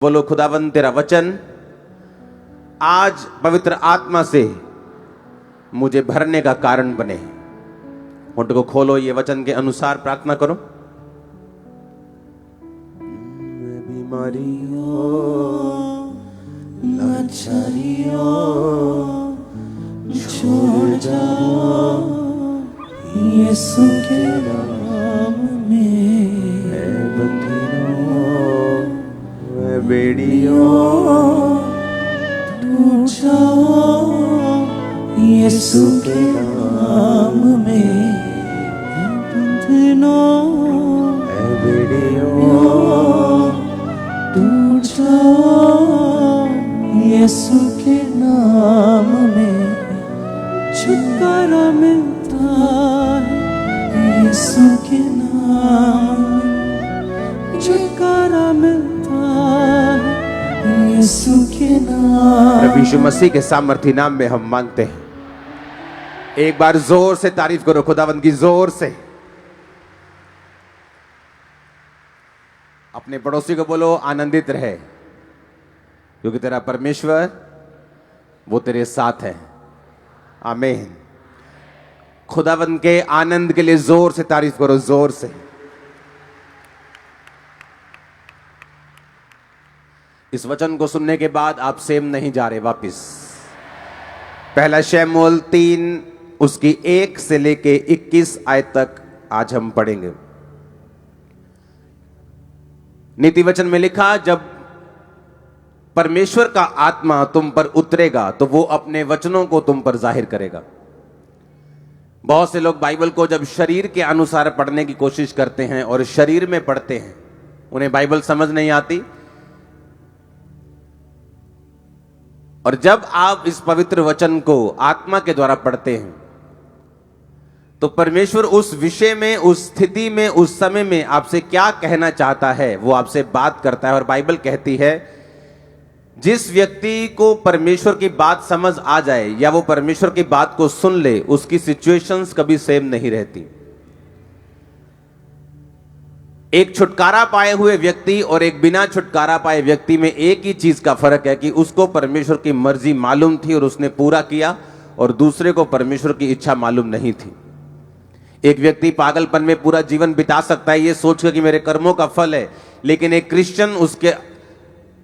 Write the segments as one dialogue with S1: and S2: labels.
S1: बोलो खुदावंद तेरा वचन आज पवित्र आत्मा से मुझे भरने का कारण बने। होंठ को खोलो, ये वचन के अनुसार प्रार्थना करो। बीमारियों लाचारियों छोड़ जाओ यीशु के नाम में। बेड़ियों टूट जाओ यीशु के नाम में। बंधनों बेड़ियों टूट जाओ यीशु के नाम में। छुटकारा मिलता है यीशु के नाम में। छुटकारा मिलता यीशु के नाम। प्रभु यीशु मसीह के सामर्थी नाम में हम मांगते हैं। एक बार जोर से तारीफ करो खुदावंद की, जोर से। अपने पड़ोसी को बोलो आनंदित रहे, क्योंकि तेरा परमेश्वर वो तेरे साथ है। आमीन। खुदावंद के आनंद के लिए जोर से तारीफ करो, जोर से। इस वचन को सुनने के बाद आप सेम नहीं जा रहे वापिस। पहला शमूएल 3 उसकी 1 से लेके 21 आयत तक आज हम पढ़ेंगे। नीति वचन में लिखा, जब परमेश्वर का आत्मा तुम पर उतरेगा तो वो अपने वचनों को तुम पर जाहिर करेगा। बहुत से लोग बाइबल को जब शरीर के अनुसार पढ़ने की कोशिश करते हैं और शरीर में पढ़ते हैं, उन्हें बाइबल समझ नहीं आती। और जब आप इस पवित्र वचन को आत्मा के द्वारा पढ़ते हैं तो परमेश्वर उस विषय में, उस स्थिति में, उस समय में आपसे क्या कहना चाहता है वो आपसे बात करता है। और बाइबल कहती है जिस व्यक्ति को परमेश्वर की बात समझ आ जाए या वो परमेश्वर की बात को सुन ले, उसकी सिचुएशंस कभी सेम नहीं रहती। एक छुटकारा पाए हुए व्यक्ति और एक बिना छुटकारा पाए व्यक्ति में एक ही चीज का फर्क है कि उसको परमेश्वर की मर्जी मालूम थी और उसने पूरा किया, और दूसरे को परमेश्वर की इच्छा मालूम नहीं थी। एक व्यक्ति पागलपन में पूरा जीवन बिता सकता है ये सोचकर कि मेरे कर्मों का फल है, लेकिन एक क्रिश्चियन उसके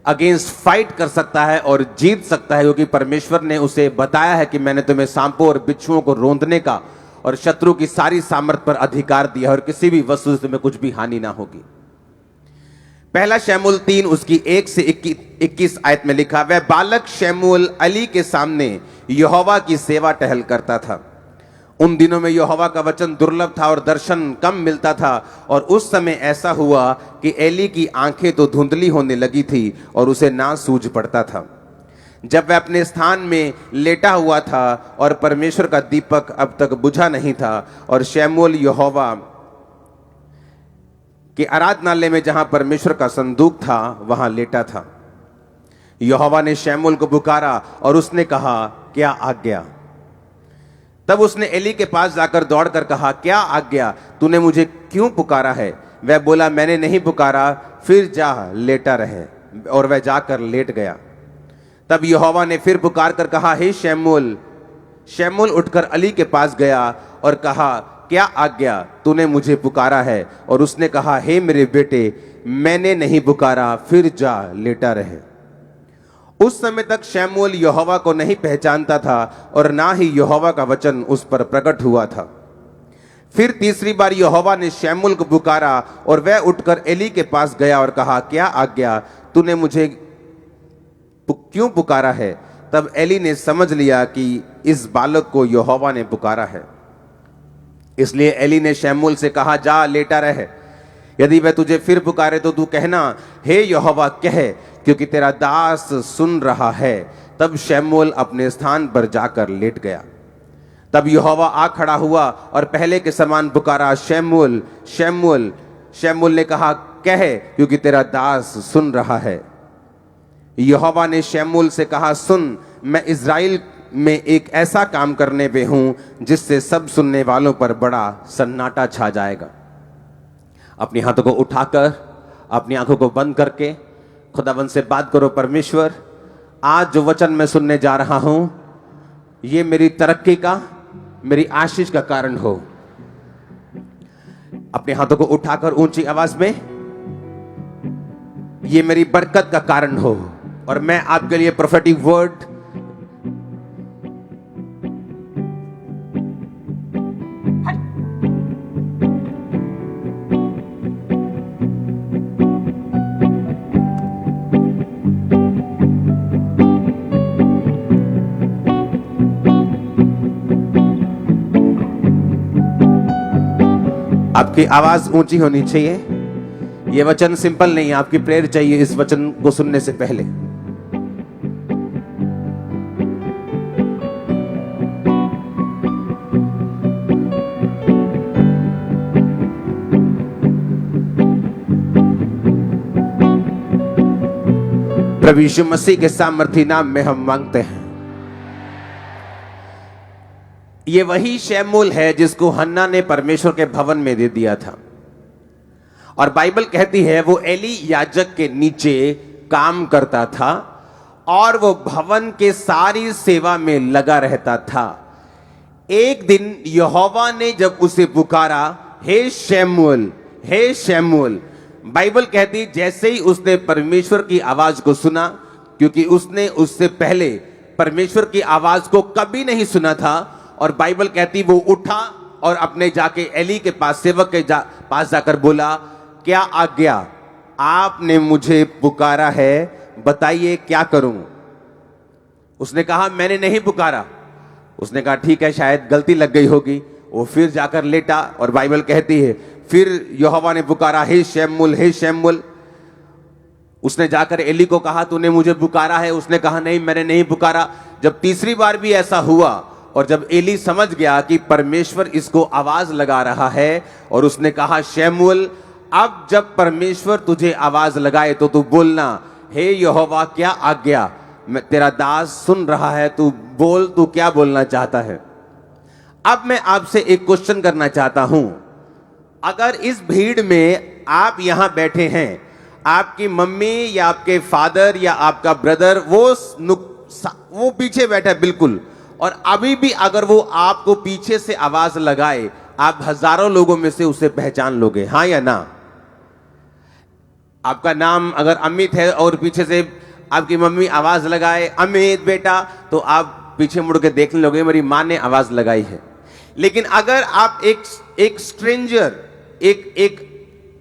S1: अगेंस्ट फाइट कर सकता है और जीत सकता है, क्योंकि परमेश्वर ने उसे बताया है कि मैंने तुम्हें सांपों और बिच्छुओं को रौंदने का और शत्रु की सारी सामर्थ पर अधिकार दिया और किसी भी वस्तु से तुम्हें कुछ भी हानि ना होगी। पहला शमूएल 3 उसकी 1 से 21 आयत में लिखा, वह बालक शमूएल अली के सामने यहोवा की सेवा टहल करता था। उन दिनों में यहोवा का वचन दुर्लभ था और दर्शन कम मिलता था। और उस समय ऐसा हुआ कि एली की आंखें तो धुंधली होने लगी थी और उसे ना सूझ पड़ता था। जब वह अपने स्थान में लेटा हुआ था और परमेश्वर का दीपक अब तक बुझा नहीं था, और शमूएल यहोवा के आराधनालय में जहां परमेश्वर का संदूक था वहां लेटा था। यहोवा ने शमूएल को पुकारा और उसने कहा, क्या आज्ञा? तब उसने एली के पास जाकर दौड़कर कहा, क्या आज्ञा? तूने मुझे क्यों पुकारा है? वह बोला, मैंने नहीं पुकारा, फिर जा लेटा रहे। और वह जाकर लेट गया। तब यहोवा ने फिर पुकार कर कहा, हे शमूएल। शमूएल उठकर अली के पास गया और कहा, क्या आज्ञा? तूने मुझे पुकारा है। और उसने कहा, हे मेरे बेटे, मैंने नहीं पुकारा, फिर जा लेटा रहे। उस समय तक शमूएल यहोवा को नहीं पहचानता था और ना ही यहोवा का वचन उस पर प्रकट हुआ था। फिर तीसरी बार यहोवा ने शमूएल को पुकारा और वह उठकर एली के पास गया और कहा, क्या आज्ञा? तूने मुझे क्यों पुकारा है? तब एली ने समझ लिया कि इस बालक को यहोवा ने पुकारा है। इसलिए एली ने शमूएल से कहा, जा लेटा रहे। यदि वह तुझे फिर पुकारे तो तू कहना, हे यहोवा कह, क्योंकि तेरा दास सुन रहा है। तब शमूएल अपने स्थान पर जाकर लेट गया। तब यहोवा आ खड़ा हुआ और पहले के समान पुकारा, शमूएल, शमूएल। शमूएल ने कहा, कह, क्योंकि तेरा दास सुन रहा है। यहोवा ने शमूएल से कहा, सुन, मैं इज़राइल में एक ऐसा काम करने पे हूं जिससे सब सुनने वालों पर बड़ा सन्नाटा छा जाएगा। अपने हाथों को उठाकर अपनी आंखों को बंद करके खुदावन से बात करो, परमेश्वर आज जो वचन मैं सुनने जा रहा हूं ये मेरी तरक्की का, मेरी आशीष का कारण हो। अपने हाथों को उठाकर ऊंची आवाज में, ये मेरी बरकत का कारण हो। और मैं आपके लिए प्रोफेटिक वर्ड आपकी आवाज ऊंची होनी चाहिए। यह वचन सिंपल नहीं है, आपकी प्रेयर चाहिए इस वचन को सुनने से पहले। प्रभु यीशु मसीह के सामर्थी नाम में हम मांगते हैं। ये वही शैमूल है जिसको हन्ना ने परमेश्वर के भवन में दे दिया था। और बाइबल कहती है वो एली याजक के नीचे काम करता था और वो भवन के सारी सेवा में लगा रहता था। एक दिन यहोवा ने जब उसे पुकारा, हे शैमूल, हे शैमूल। बाइबल कहती जैसे ही उसने परमेश्वर की आवाज को सुना, क्योंकि उसने उससे पहले परमेश्वर की आवाज को कभी नहीं सुना था, और बाइबल कहती वो उठा और अपने जाके एली के पास, सेवक के पास जाकर बोला, क्या आज्ञा, आपने मुझे पुकारा है, बताइए क्या करूं। उसने कहा मैंने नहीं पुकारा। उसने कहा ठीक है, शायद गलती लग गई होगी। वो फिर जाकर लेटा और बाइबल कहती है फिर यहोवा ने पुकारा, हे शैमूल, हे शैमूल। उसने जाकर एली को कहा तूने मुझे पुकारा है। उसने कहा नहीं, मैंने नहीं पुकारा। जब तीसरी बार भी ऐसा हुआ और जब एली समझ गया कि परमेश्वर इसको आवाज लगा रहा है, और उसने कहा शैमूल, अब जब परमेश्वर तुझे आवाज लगाए तो तू बोलना, हे यहोवा क्या आज्ञा, मैं तेरा दास सुन रहा है, तू बोल, तू क्या बोलना चाहता है। अब मैं आपसे एक क्वेश्चन करना चाहता हूं। अगर इस भीड़ में आप यहां बैठे हैं, आपकी मम्मी या आपके फादर या आपका ब्रदर वो पीछे बैठा है बिल्कुल, और अभी भी अगर वो आपको पीछे से आवाज लगाए, आप हजारों लोगों में से उसे पहचान लोगे, हां या ना? आपका नाम अगर अमित है और पीछे से आपकी मम्मी आवाज लगाए, अमित बेटा, तो आप पीछे मुड़ के देखने लोगे मेरी मां ने आवाज लगाई है। लेकिन अगर आप एक स्ट्रेंजर, एक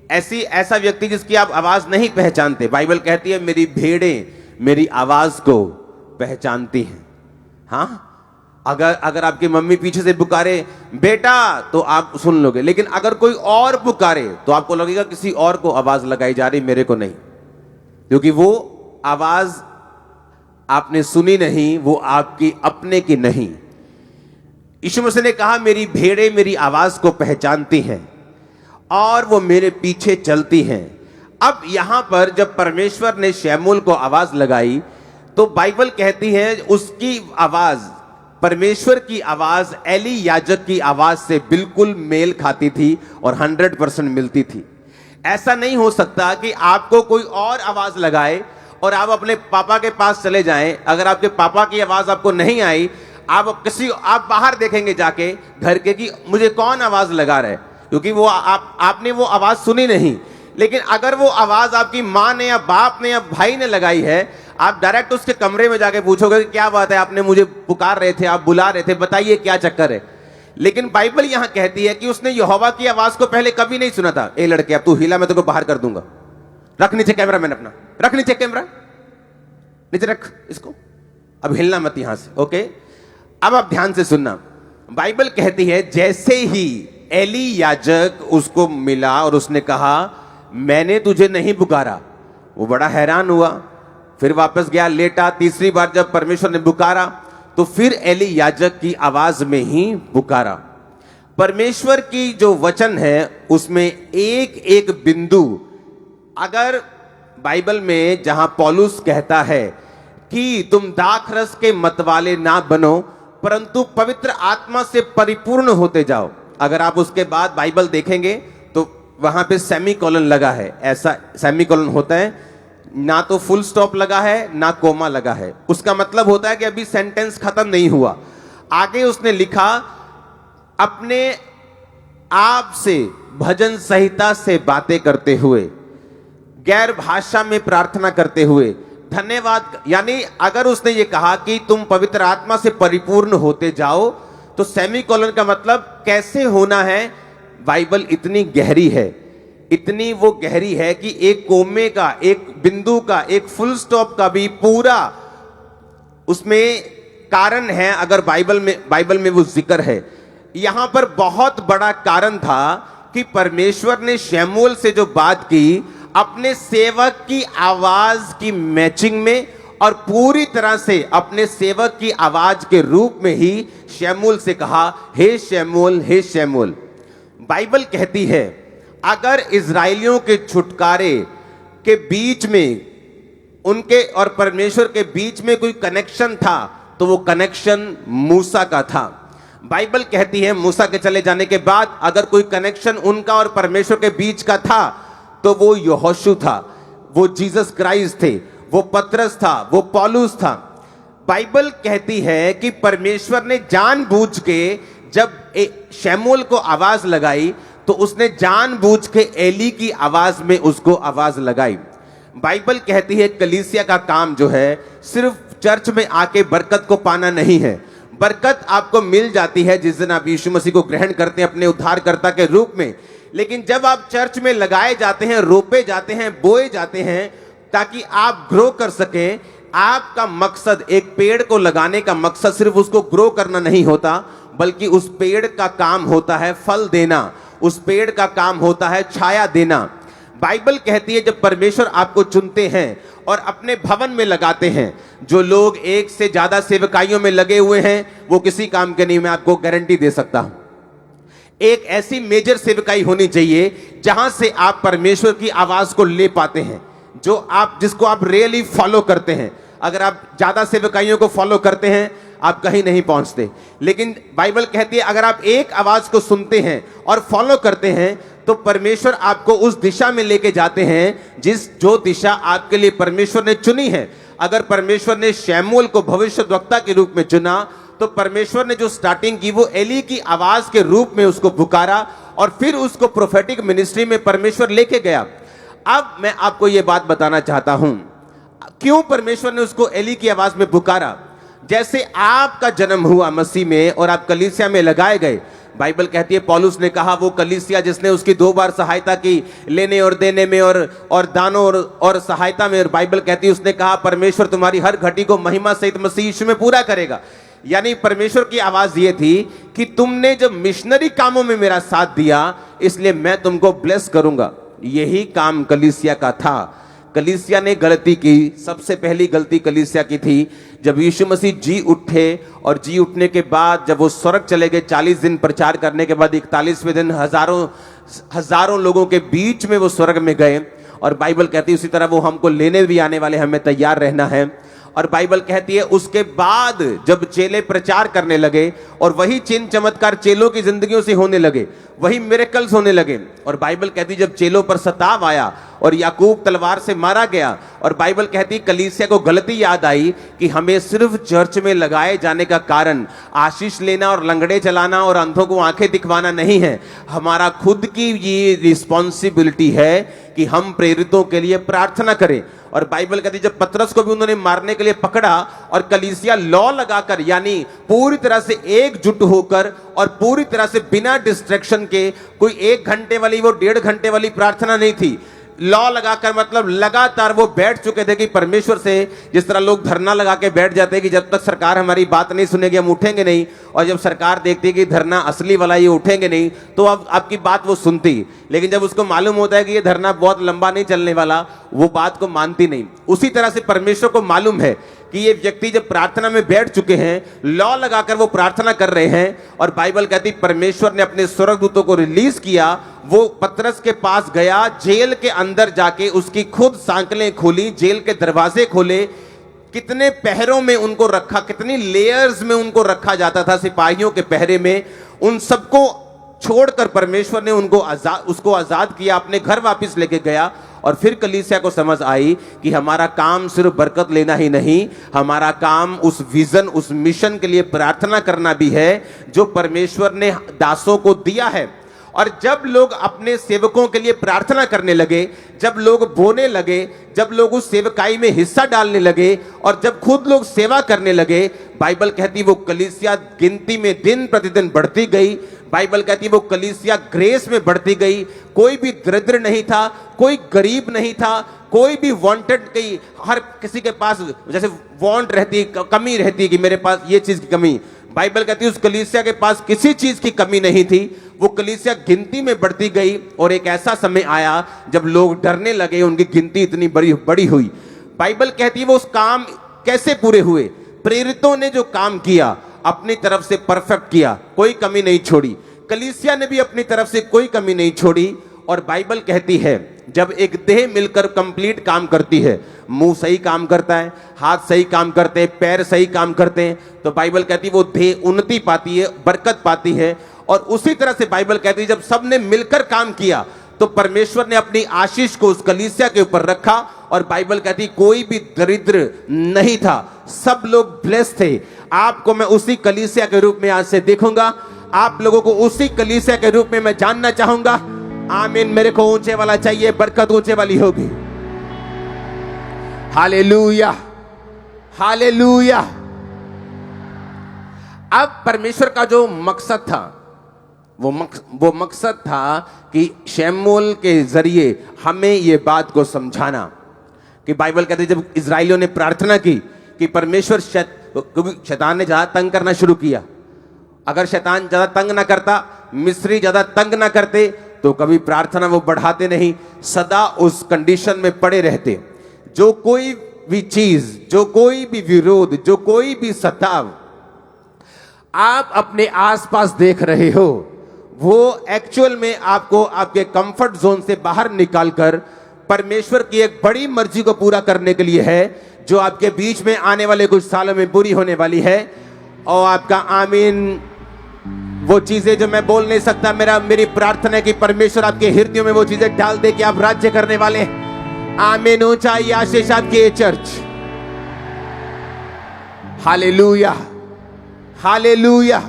S1: ऐसा व्यक्ति जिसकी आप आवाज नहीं पहचानते, बाइबल कहती है मेरी भेड़ें मेरी आवाज को पहचानती हैं। हां, अगर आपकी मम्मी पीछे से पुकारे बेटा तो आप सुन लोगे, लेकिन अगर कोई और पुकारे तो आपको लगेगा किसी और को आवाज लगाई जा रही, मेरे को नहीं, क्योंकि वो आवाज आपने सुनी नहीं, वो आपकी अपने की नहीं। यीशु मसीह ने कहा मेरी भेड़ें मेरी आवाज को पहचानती हैं और वो मेरे पीछे चलती हैं। अब यहां पर जब परमेश्वर ने शैमूल को आवाज लगाई तो बाइबल कहती है उसकी आवाज, परमेश्वर की आवाज एली याजक की आवाज से बिल्कुल मेल खाती थी और 100% मिलती थी। ऐसा नहीं हो सकता कि आपको कोई और आवाज लगाए और आप अपने पापा के पास चले जाएं। अगर आपके पापा की आवाज आपको नहीं आई, आप बाहर देखेंगे जाके घर के कि मुझे कौन आवाज लगा रहा है, क्योंकि वो आपने वो आवाज सुनी नहीं। लेकिन अगर वो आवाज आपकी मां ने या बाप ने या भाई ने लगाई है, आप डायरेक्ट उसके कमरे में जाके पूछोगे कि क्या बात है, आपने मुझे पुकार रहे थे, आप बुला रहे थे, बताइए क्या चक्कर है। लेकिन बाइबल यहां कहती है कि उसने यहोवा की आवाज को पहले कभी नहीं सुना था। ए लड़के, अब तू हिला मैं तुझको बाहर कर दूंगा। रख नीचे कैमरा, मैंने अपना रख नीचे, कैमरा नीचे रख इसको, अब हिलना मत यहां से, ओके। अब आप ध्यान से सुनना। बाइबल कहती है जैसे ही एली याजक उसको मिला और उसने कहा मैंने तुझे नहीं पुकारा, वो बड़ा हैरान हुआ, फिर वापस गया, लेटा। तीसरी बार जब परमेश्वर ने पुकारा तो फिर एली याजक की आवाज में ही पुकारा। परमेश्वर की जो वचन है उसमें एक एक बिंदु, अगर बाइबल में जहां पौलुस कहता है कि तुम दाखरस के मतवाले ना बनो परंतु पवित्र आत्मा से परिपूर्ण होते जाओ, अगर आप उसके बाद बाइबल देखेंगे तो वहां पे सेमीकोलन लगा है। ऐसा सेमीकोलन होता है ना तो फुल स्टॉप लगा है ना कोमा लगा है। उसका मतलब होता है कि अभी सेंटेंस खत्म नहीं हुआ। आगे उसने लिखा, अपने आप से भजन संहिता से बातें करते हुए, गैर भाषा में प्रार्थना करते हुए धन्यवाद। यानी अगर उसने ये कहा कि तुम पवित्र आत्मा से परिपूर्ण होते जाओ, तो सेमीकोलन का मतलब कैसे होना है। बाइबल इतनी गहरी है, इतनी वो गहरी है कि एक कोमे का, एक बिंदु का, एक फुल स्टॉप का भी पूरा उसमें कारण है। अगर बाइबल में वो जिक्र है, यहां पर बहुत बड़ा कारण था कि परमेश्वर ने शमूएल से जो बात की, अपने सेवक की आवाज की मैचिंग में और पूरी तरह से अपने सेवक की आवाज के रूप में ही शमूएल से कहा, हे शमूएल, हे शमूएल। बाइबल कहती है अगर इजराइलियों के छुटकारे के बीच में, उनके और परमेश्वर के बीच में कोई कनेक्शन था, तो वो कनेक्शन मूसा का था। बाइबल कहती है मूसा के चले जाने के बाद अगर कोई कनेक्शन उनका और परमेश्वर के बीच का था, तो वो यहोशू था, वो जीसस क्राइस्ट थे, वो पतरस था, वो पौलुस था। बाइबल कहती है कि परमेश्वर ने जानबूझ के, जब शमूएल को आवाज लगाई, तो उसने जानबूझ के एली की आवाज में उसको आवाज लगाई। बाइबल कहती है कलीसिया का काम जो है सिर्फ चर्च में आके बरकत को पाना नहीं है। बरकत आपको मिल जाती है जिस दिन आप यीशु मसीह को ग्रहण करते हैं अपने उद्धारकर्ता के रूप में, लेकिन जब आप चर्च में लगाए जाते हैं, रोपे जाते हैं, बोए जाते हैं, ताकि आप ग्रो कर सकें। आपका मकसद, एक पेड़ को लगाने का मकसद सिर्फ उसको ग्रो करना नहीं होता, बल्कि उस पेड़ का काम होता है फल देना, उस पेड़ का काम होता है छाया देना। बाइबल कहती है जब परमेश्वर आपको चुनते हैं और अपने भवन में लगाते हैं, जो लोग एक से ज्यादा सेवकाइयों में लगे हुए हैं वो किसी काम के नहीं, मैं आपको गारंटी दे सकता हूं। एक ऐसी मेजर सेवकाई होनी चाहिए जहां से आप परमेश्वर की आवाज को ले पाते हैं, जिसको आप रियली फॉलो करते हैं। अगर आप ज्यादा सेवकाइयों को फॉलो करते हैं, आप कहीं नहीं पहुंचते। लेकिन बाइबल कहती है अगर आप एक आवाज को सुनते हैं और फॉलो करते हैं, तो परमेश्वर आपको उस दिशा में लेके जाते हैं जो दिशा आपके लिए परमेश्वर ने चुनी है। अगर परमेश्वर ने शमूएल को भविष्यद्वक्ता के रूप में चुना, तो परमेश्वर ने जो स्टार्टिंग की वो एली की आवाज के रूप में उसको पुकारा और फिर उसको प्रोफेटिक मिनिस्ट्री में परमेश्वर लेके गया। अब मैं आपको यह बात बताना चाहता हूं, क्यों परमेश्वर ने उसको एली की आवाज में पुकारा। जैसे आपका जन्म हुआ मसीह में और आप कलीसिया में लगाए गए, बाइबल कहती है, पौलुस ने कहा वो कलीसिया जिसने उसकी 2 बार सहायता की, लेने और देने में और दानों और सहायता में, और बाइबल कहती है उसने कहा परमेश्वर तुम्हारी हर घटी को महिमा सहित मसीह यीशु में पूरा करेगा। यानी परमेश्वर की आवाज ये थी कि तुमने जब मिशनरी कामों में मेरा साथ दिया, इसलिए मैं तुमको ब्लेस करूंगा। यही काम कलीसिया का था। कलीसिया ने गलती की, सबसे पहली गलती कलीसिया की थी जब यीशु मसीह जी उठे, और जी उठने के बाद जब वो स्वर्ग चले गए, 40 दिन प्रचार करने के बाद 41वें दिन हजारों लोगों के बीच में वो स्वर्ग में गए। और बाइबल कहती है उसी तरह वो हमको लेने भी आने वाले, हमें तैयार रहना है। और बाइबल कहती है उसके बाद जब चेले प्रचार करने लगे और वही चिन्ह चमत्कार चेलों की जिंदगियों से होने लगे, वही मिरेकल्स होने लगे, और बाइबल कहती है जब चेलों पर सताव आया और याकूब तलवार से मारा गया, और बाइबल कहती है कलीसिया को गलती याद आई कि हमें सिर्फ चर्च में लगाए जाने का कारण आशीष लेना और लंगड़े चलाना और अंधों को आंखें दिखवाना नहीं है। हमारा खुद की ये रिस्पॉन्सिबिलिटी है कि हम प्रेरितों के लिए प्रार्थना करें। और बाइबल कहती है जब पतरस को भी उन्होंने मारने के लिए पकड़ा और कलीसिया लॉ लगाकर, यानी पूरी तरह से एकजुट होकर और पूरी तरह से बिना डिस्ट्रैक्शन के, कोई 1 घंटे वाली वो 1.5 घंटे वाली प्रार्थना नहीं थी। लॉ लगाकर मतलब लगातार वो बैठ चुके थे कि परमेश्वर से, जिस तरह लोग धरना लगा के बैठ जाते हैं कि जब तक सरकार हमारी बात नहीं सुनेगी हम उठेंगे नहीं, और जब सरकार देखती है कि धरना असली वाला ये उठेंगे नहीं, तो अब आपकी बात वो सुनती, लेकिन जब उसको मालूम होता है कि ये धरना बहुत लंबा नहीं चलने वाला, वो बात को मानती नहीं। उसी तरह से परमेश्वर को मालूम है कि ये व्यक्ति जब प्रार्थना में बैठ चुके हैं, लॉ लगाकर वो प्रार्थना कर रहे हैं, और बाइबल कहती परमेश्वर ने अपने स्वर्गदूतों को रिलीज किया। वो पतरस के पास गया, जेल के अंदर जाके उसकी खुद सांकलें खोली, जेल के दरवाजे खोले, कितने पहरों में उनको रखा, कितनी लेयर्स में उनको रखा जाता था सिपाहियों के पहरे में, उन सबको छोड़कर परमेश्वर ने उसको आजाद किया, अपने घर वापस लेके गया। और फिर कलीसिया को समझ आई कि हमारा काम सिर्फ बरकत लेना ही नहीं, हमारा काम उस विजन, उस मिशन के लिए प्रार्थना करना भी है जो परमेश्वर ने दासों को दिया है। और जब लोग अपने सेवकों के लिए प्रार्थना करने लगे, जब लोग बोने लगे, जब लोग उस सेवकाई में हिस्सा डालने लगे और जब खुद लोग सेवा करने लगे, बाइबल कहती वो कलीसिया गिनती में दिन प्रतिदिन बढ़ती गई। बाइबल कहती वो कलीसिया ग्रेस में बढ़ती गई। कोई भी दरिद्र नहीं था, कोई गरीब नहीं था, कोई भी वांटेड, की हर किसी के पास जैसे वांट रहती, कमी रहती कि मेरे पास ये चीज की कमी। बाइबल कहती है उस कलीसिया के पास किसी चीज की कमी नहीं थी। वो कलीसिया गिनती में बढ़ती गई और एक ऐसा समय आया जब लोग डरने लगे, उनकी गिनती इतनी बड़ी हुई। बाइबल कहती है वो उस काम कैसे पूरे हुए? प्रेरितों ने जो काम किया अपनी तरफ से परफेक्ट किया, कोई कमी नहीं छोड़ी। कलीसिया ने भी अपनी तरफ से कोई कमी नहीं छोड़ी। और बाइबल कहती है जब एक देह मिलकर कंप्लीट काम करती है, मुंह सही काम करता है, हाथ सही काम करते हैं, पैर सही काम करते हैं, तो बाइबल कहती है वो देह उन्नति पाती है, बरकत पाती है। और उसी तरह से बाइबल कहती है जब सबने मिलकर काम किया तो परमेश्वर ने अपनी आशीष को उस कलीसिया के ऊपर रखा। और बाइबल कहती कोई भी दरिद्र नहीं था, सब लोग ब्लेस्ड थे। आपको मैं उसी कलीसिया के रूप में आज से देखूंगा, आप लोगों को उसी कलीसिया के रूप में मैं जानना चाहूंगा। आमीन। मेरे को ऊंचे वाला चाहिए, बरकत ऊंचे वाली होगी। Hallelujah, hallelujah. अब परमेश्वर का जो मकसद था वो मकसद था कि शमूएल के जरिए हमें ये बात को समझाना कि बाइबल कहते जब इजराइलियों ने प्रार्थना की कि परमेश्वर, शैतान ने ज्यादा तंग करना शुरू किया। अगर शैतान ज्यादा तंग ना करता, मिस्री ज्यादा तंग ना करते, तो कभी प्रार्थना वो बढ़ाते नहीं, सदा उस कंडीशन में पड़े रहते। जो कोई भी चीज, जो कोई भी विरोध, जो कोई भी सताव आप अपने आसपास देख रहे हो, वो एक्चुअल में आपको आपके कंफर्ट जोन से बाहर निकालकर परमेश्वर की एक बड़ी मर्जी को पूरा करने के लिए है, जो आपके बीच में आने वाले कुछ सालों में पूरी होने वाली है। और आपका आमीन। वो चीजें जो मैं बोल नहीं सकता, मेरी प्रार्थना है कि परमेश्वर आपके हृदयों में वो चीजें डाल दे कि आप राज्य करने वाले हैं। आमीन। ऊंचाई आशीष आपकी ये चर्च। Hallelujah, hallelujah.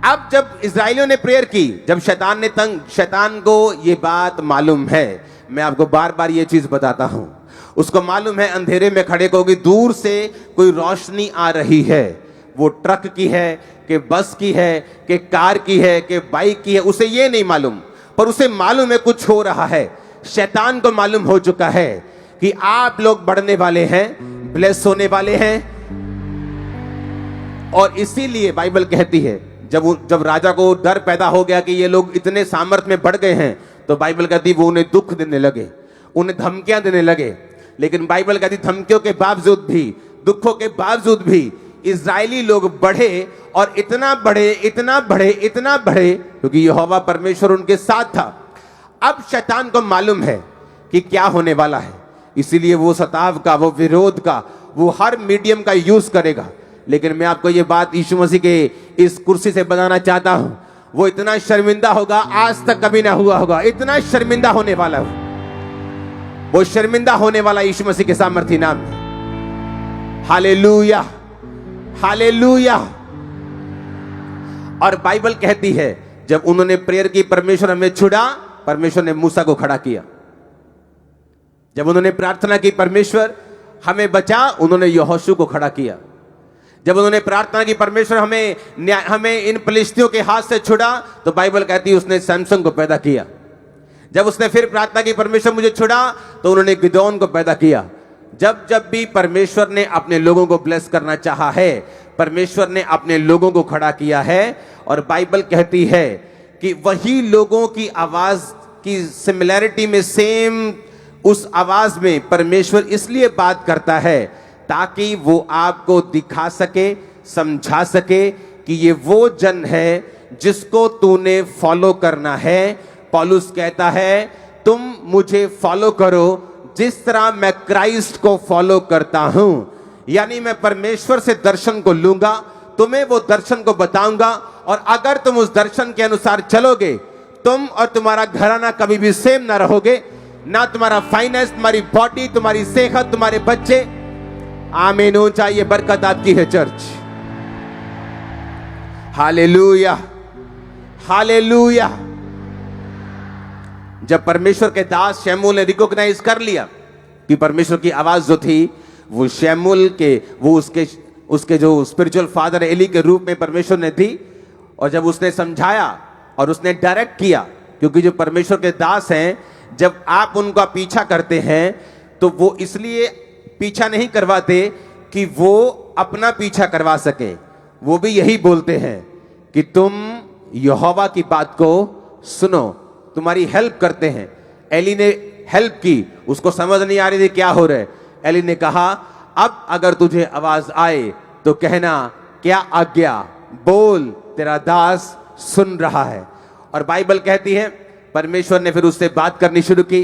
S1: अब जब इजराइलियों ने प्रेयर की, जब शैतान को ये बात मालूम है, मैं आपको बार बार ये चीज बताता हूं, उसको मालूम है अंधेरे में खड़े को कि दूर से कोई रोशनी आ रही है। वो ट्रक की है कि बस की है कि कार की है कि बाइक की है, उसे ये नहीं मालूम, पर उसे मालूम है कुछ हो रहा है। शैतान को मालूम हो चुका है कि आप लोग बढ़ने वाले हैं, ब्लेस होने वाले हैं। और इसीलिए बाइबल कहती है जब राजा को डर पैदा हो गया कि ये लोग इतने सामर्थ में बढ़ गए हैं, तो बाइबल कहती वो उन्हें दुख देने लगे, उन्हें धमकियां देने लगे। लेकिन बाइबल कहती धमकियों के बावजूद भी, दुखों के बावजूद भी इजरायली लोग बढ़े और इतना बढ़े, इतना बढ़े, इतना बढ़े क्योंकि यहोवा परमेश्वर उनके साथ था। अब शैतान को मालूम है कि क्या होने वाला है, इसीलिए वो सताव का, वो विरोध का, वो हर मीडियम का यूज करेगा। लेकिन मैं आपको ये बात यीशु मसीह के इस कुर्सी से बताना चाहता हूं, वो इतना शर्मिंदा होगा आज तक कभी ना हुआ होगा। इतना शर्मिंदा होने वाला हो, वो शर्मिंदा होने वाला यीशु मसीह के सामर्थी नाम में। Hallelujah, hallelujah. और बाइबल कहती है जब उन्होंने प्रेयर की, परमेश्वर हमें छुड़ा, परमेश्वर ने मूसा को खड़ा किया। जब उन्होंने प्रार्थना की परमेश्वर हमें बचा, उन्होंने यहोशू को खड़ा किया। जब उन्होंने प्रार्थना की परमेश्वर हमें इन फलिश्तियों के हाथ से छुड़ा, तो बाइबल कहती है उसने सैमसन को पैदा किया। जब उसने फिर प्रार्थना की परमेश्वर मुझे छुड़ा, तो उन्होंने गिदोन को पैदा किया। जब भी परमेश्वर ने अपने लोगों को ब्लेस करना चाहा है, परमेश्वर ने अपने लोगों को खड़ा किया है। और बाइबल कहती है कि वही लोगों की आवाज की सिमिलैरिटी में, सेम उस आवाज में परमेश्वर इसलिए बात करता है ताकि वो आपको दिखा सके, समझा सके कि ये वो जन है जिसको तूने फॉलो करना है। पौलुस कहता है तुम मुझे फॉलो करो जिस तरह मैं क्राइस्ट को फॉलो करता हूं। यानी मैं परमेश्वर से दर्शन को लूंगा, तुम्हें वो दर्शन को बताऊंगा, और अगर तुम उस दर्शन के अनुसार चलोगे, तुम और तुम्हारा घराना कभी भी सेम ना रहोगे। ना तुम्हारा फाइनेंस, तुम्हारी बॉडी, तुम्हारी सेहत, तुम्हारे बच्चे। आमीन हो चाहिए, बरकत आपकी है चर्च। Hallelujah, hallelujah. जब परमेश्वर के दास शमूएल ने रिकॉग्नाइज कर लिया कि परमेश्वर की आवाज जो थी वो शमूएल के, वो उसके जो स्पिरिचुअल फादर एली के रूप में परमेश्वर ने थी, और जब उसने समझाया और उसने डायरेक्ट किया, क्योंकि जो परमेश्वर के दास हैं, जब आप उनका पीछा करते हैं तो वो इसलिए पीछा नहीं करवाते कि वो अपना पीछा करवा सके। वो भी यही बोलते हैं कि तुम यहोवा की बात को सुनो, तुम्हारी हेल्प करते हैं। एली ने हेल्प की, उसको समझ नहीं आ रही थी क्या हो रहा है। एली ने कहा, अब अगर तुझे आवाज आए तो कहना क्या आज्ञा, बोल, तेरा दास सुन रहा है। और बाइबल कहती है परमेश्वर ने फिर उससे बात करनी शुरू की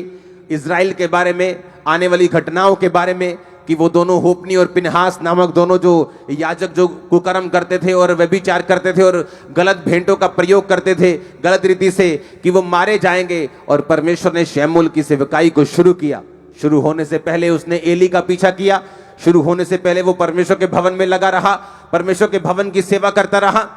S1: इज़राइल के बारे में, आने वाली घटनाओं के बारे में, कि वो दोनों होपनी और पिनहास नामक दोनों जो याजक जो कुकर्म करते थे और व्यभिचार करते थे और गलत भेंटों का प्रयोग करते थे गलत रीति से, कि वो मारे जाएंगे। और परमेश्वर ने शमूएल की सेवकाई को शुरू किया। शुरू होने से पहले उसने एली का पीछा किया। शुरू होने से पहले वो परमेश्वर के भवन में लगा रहा, परमेश्वर के भवन की सेवा करता रहा।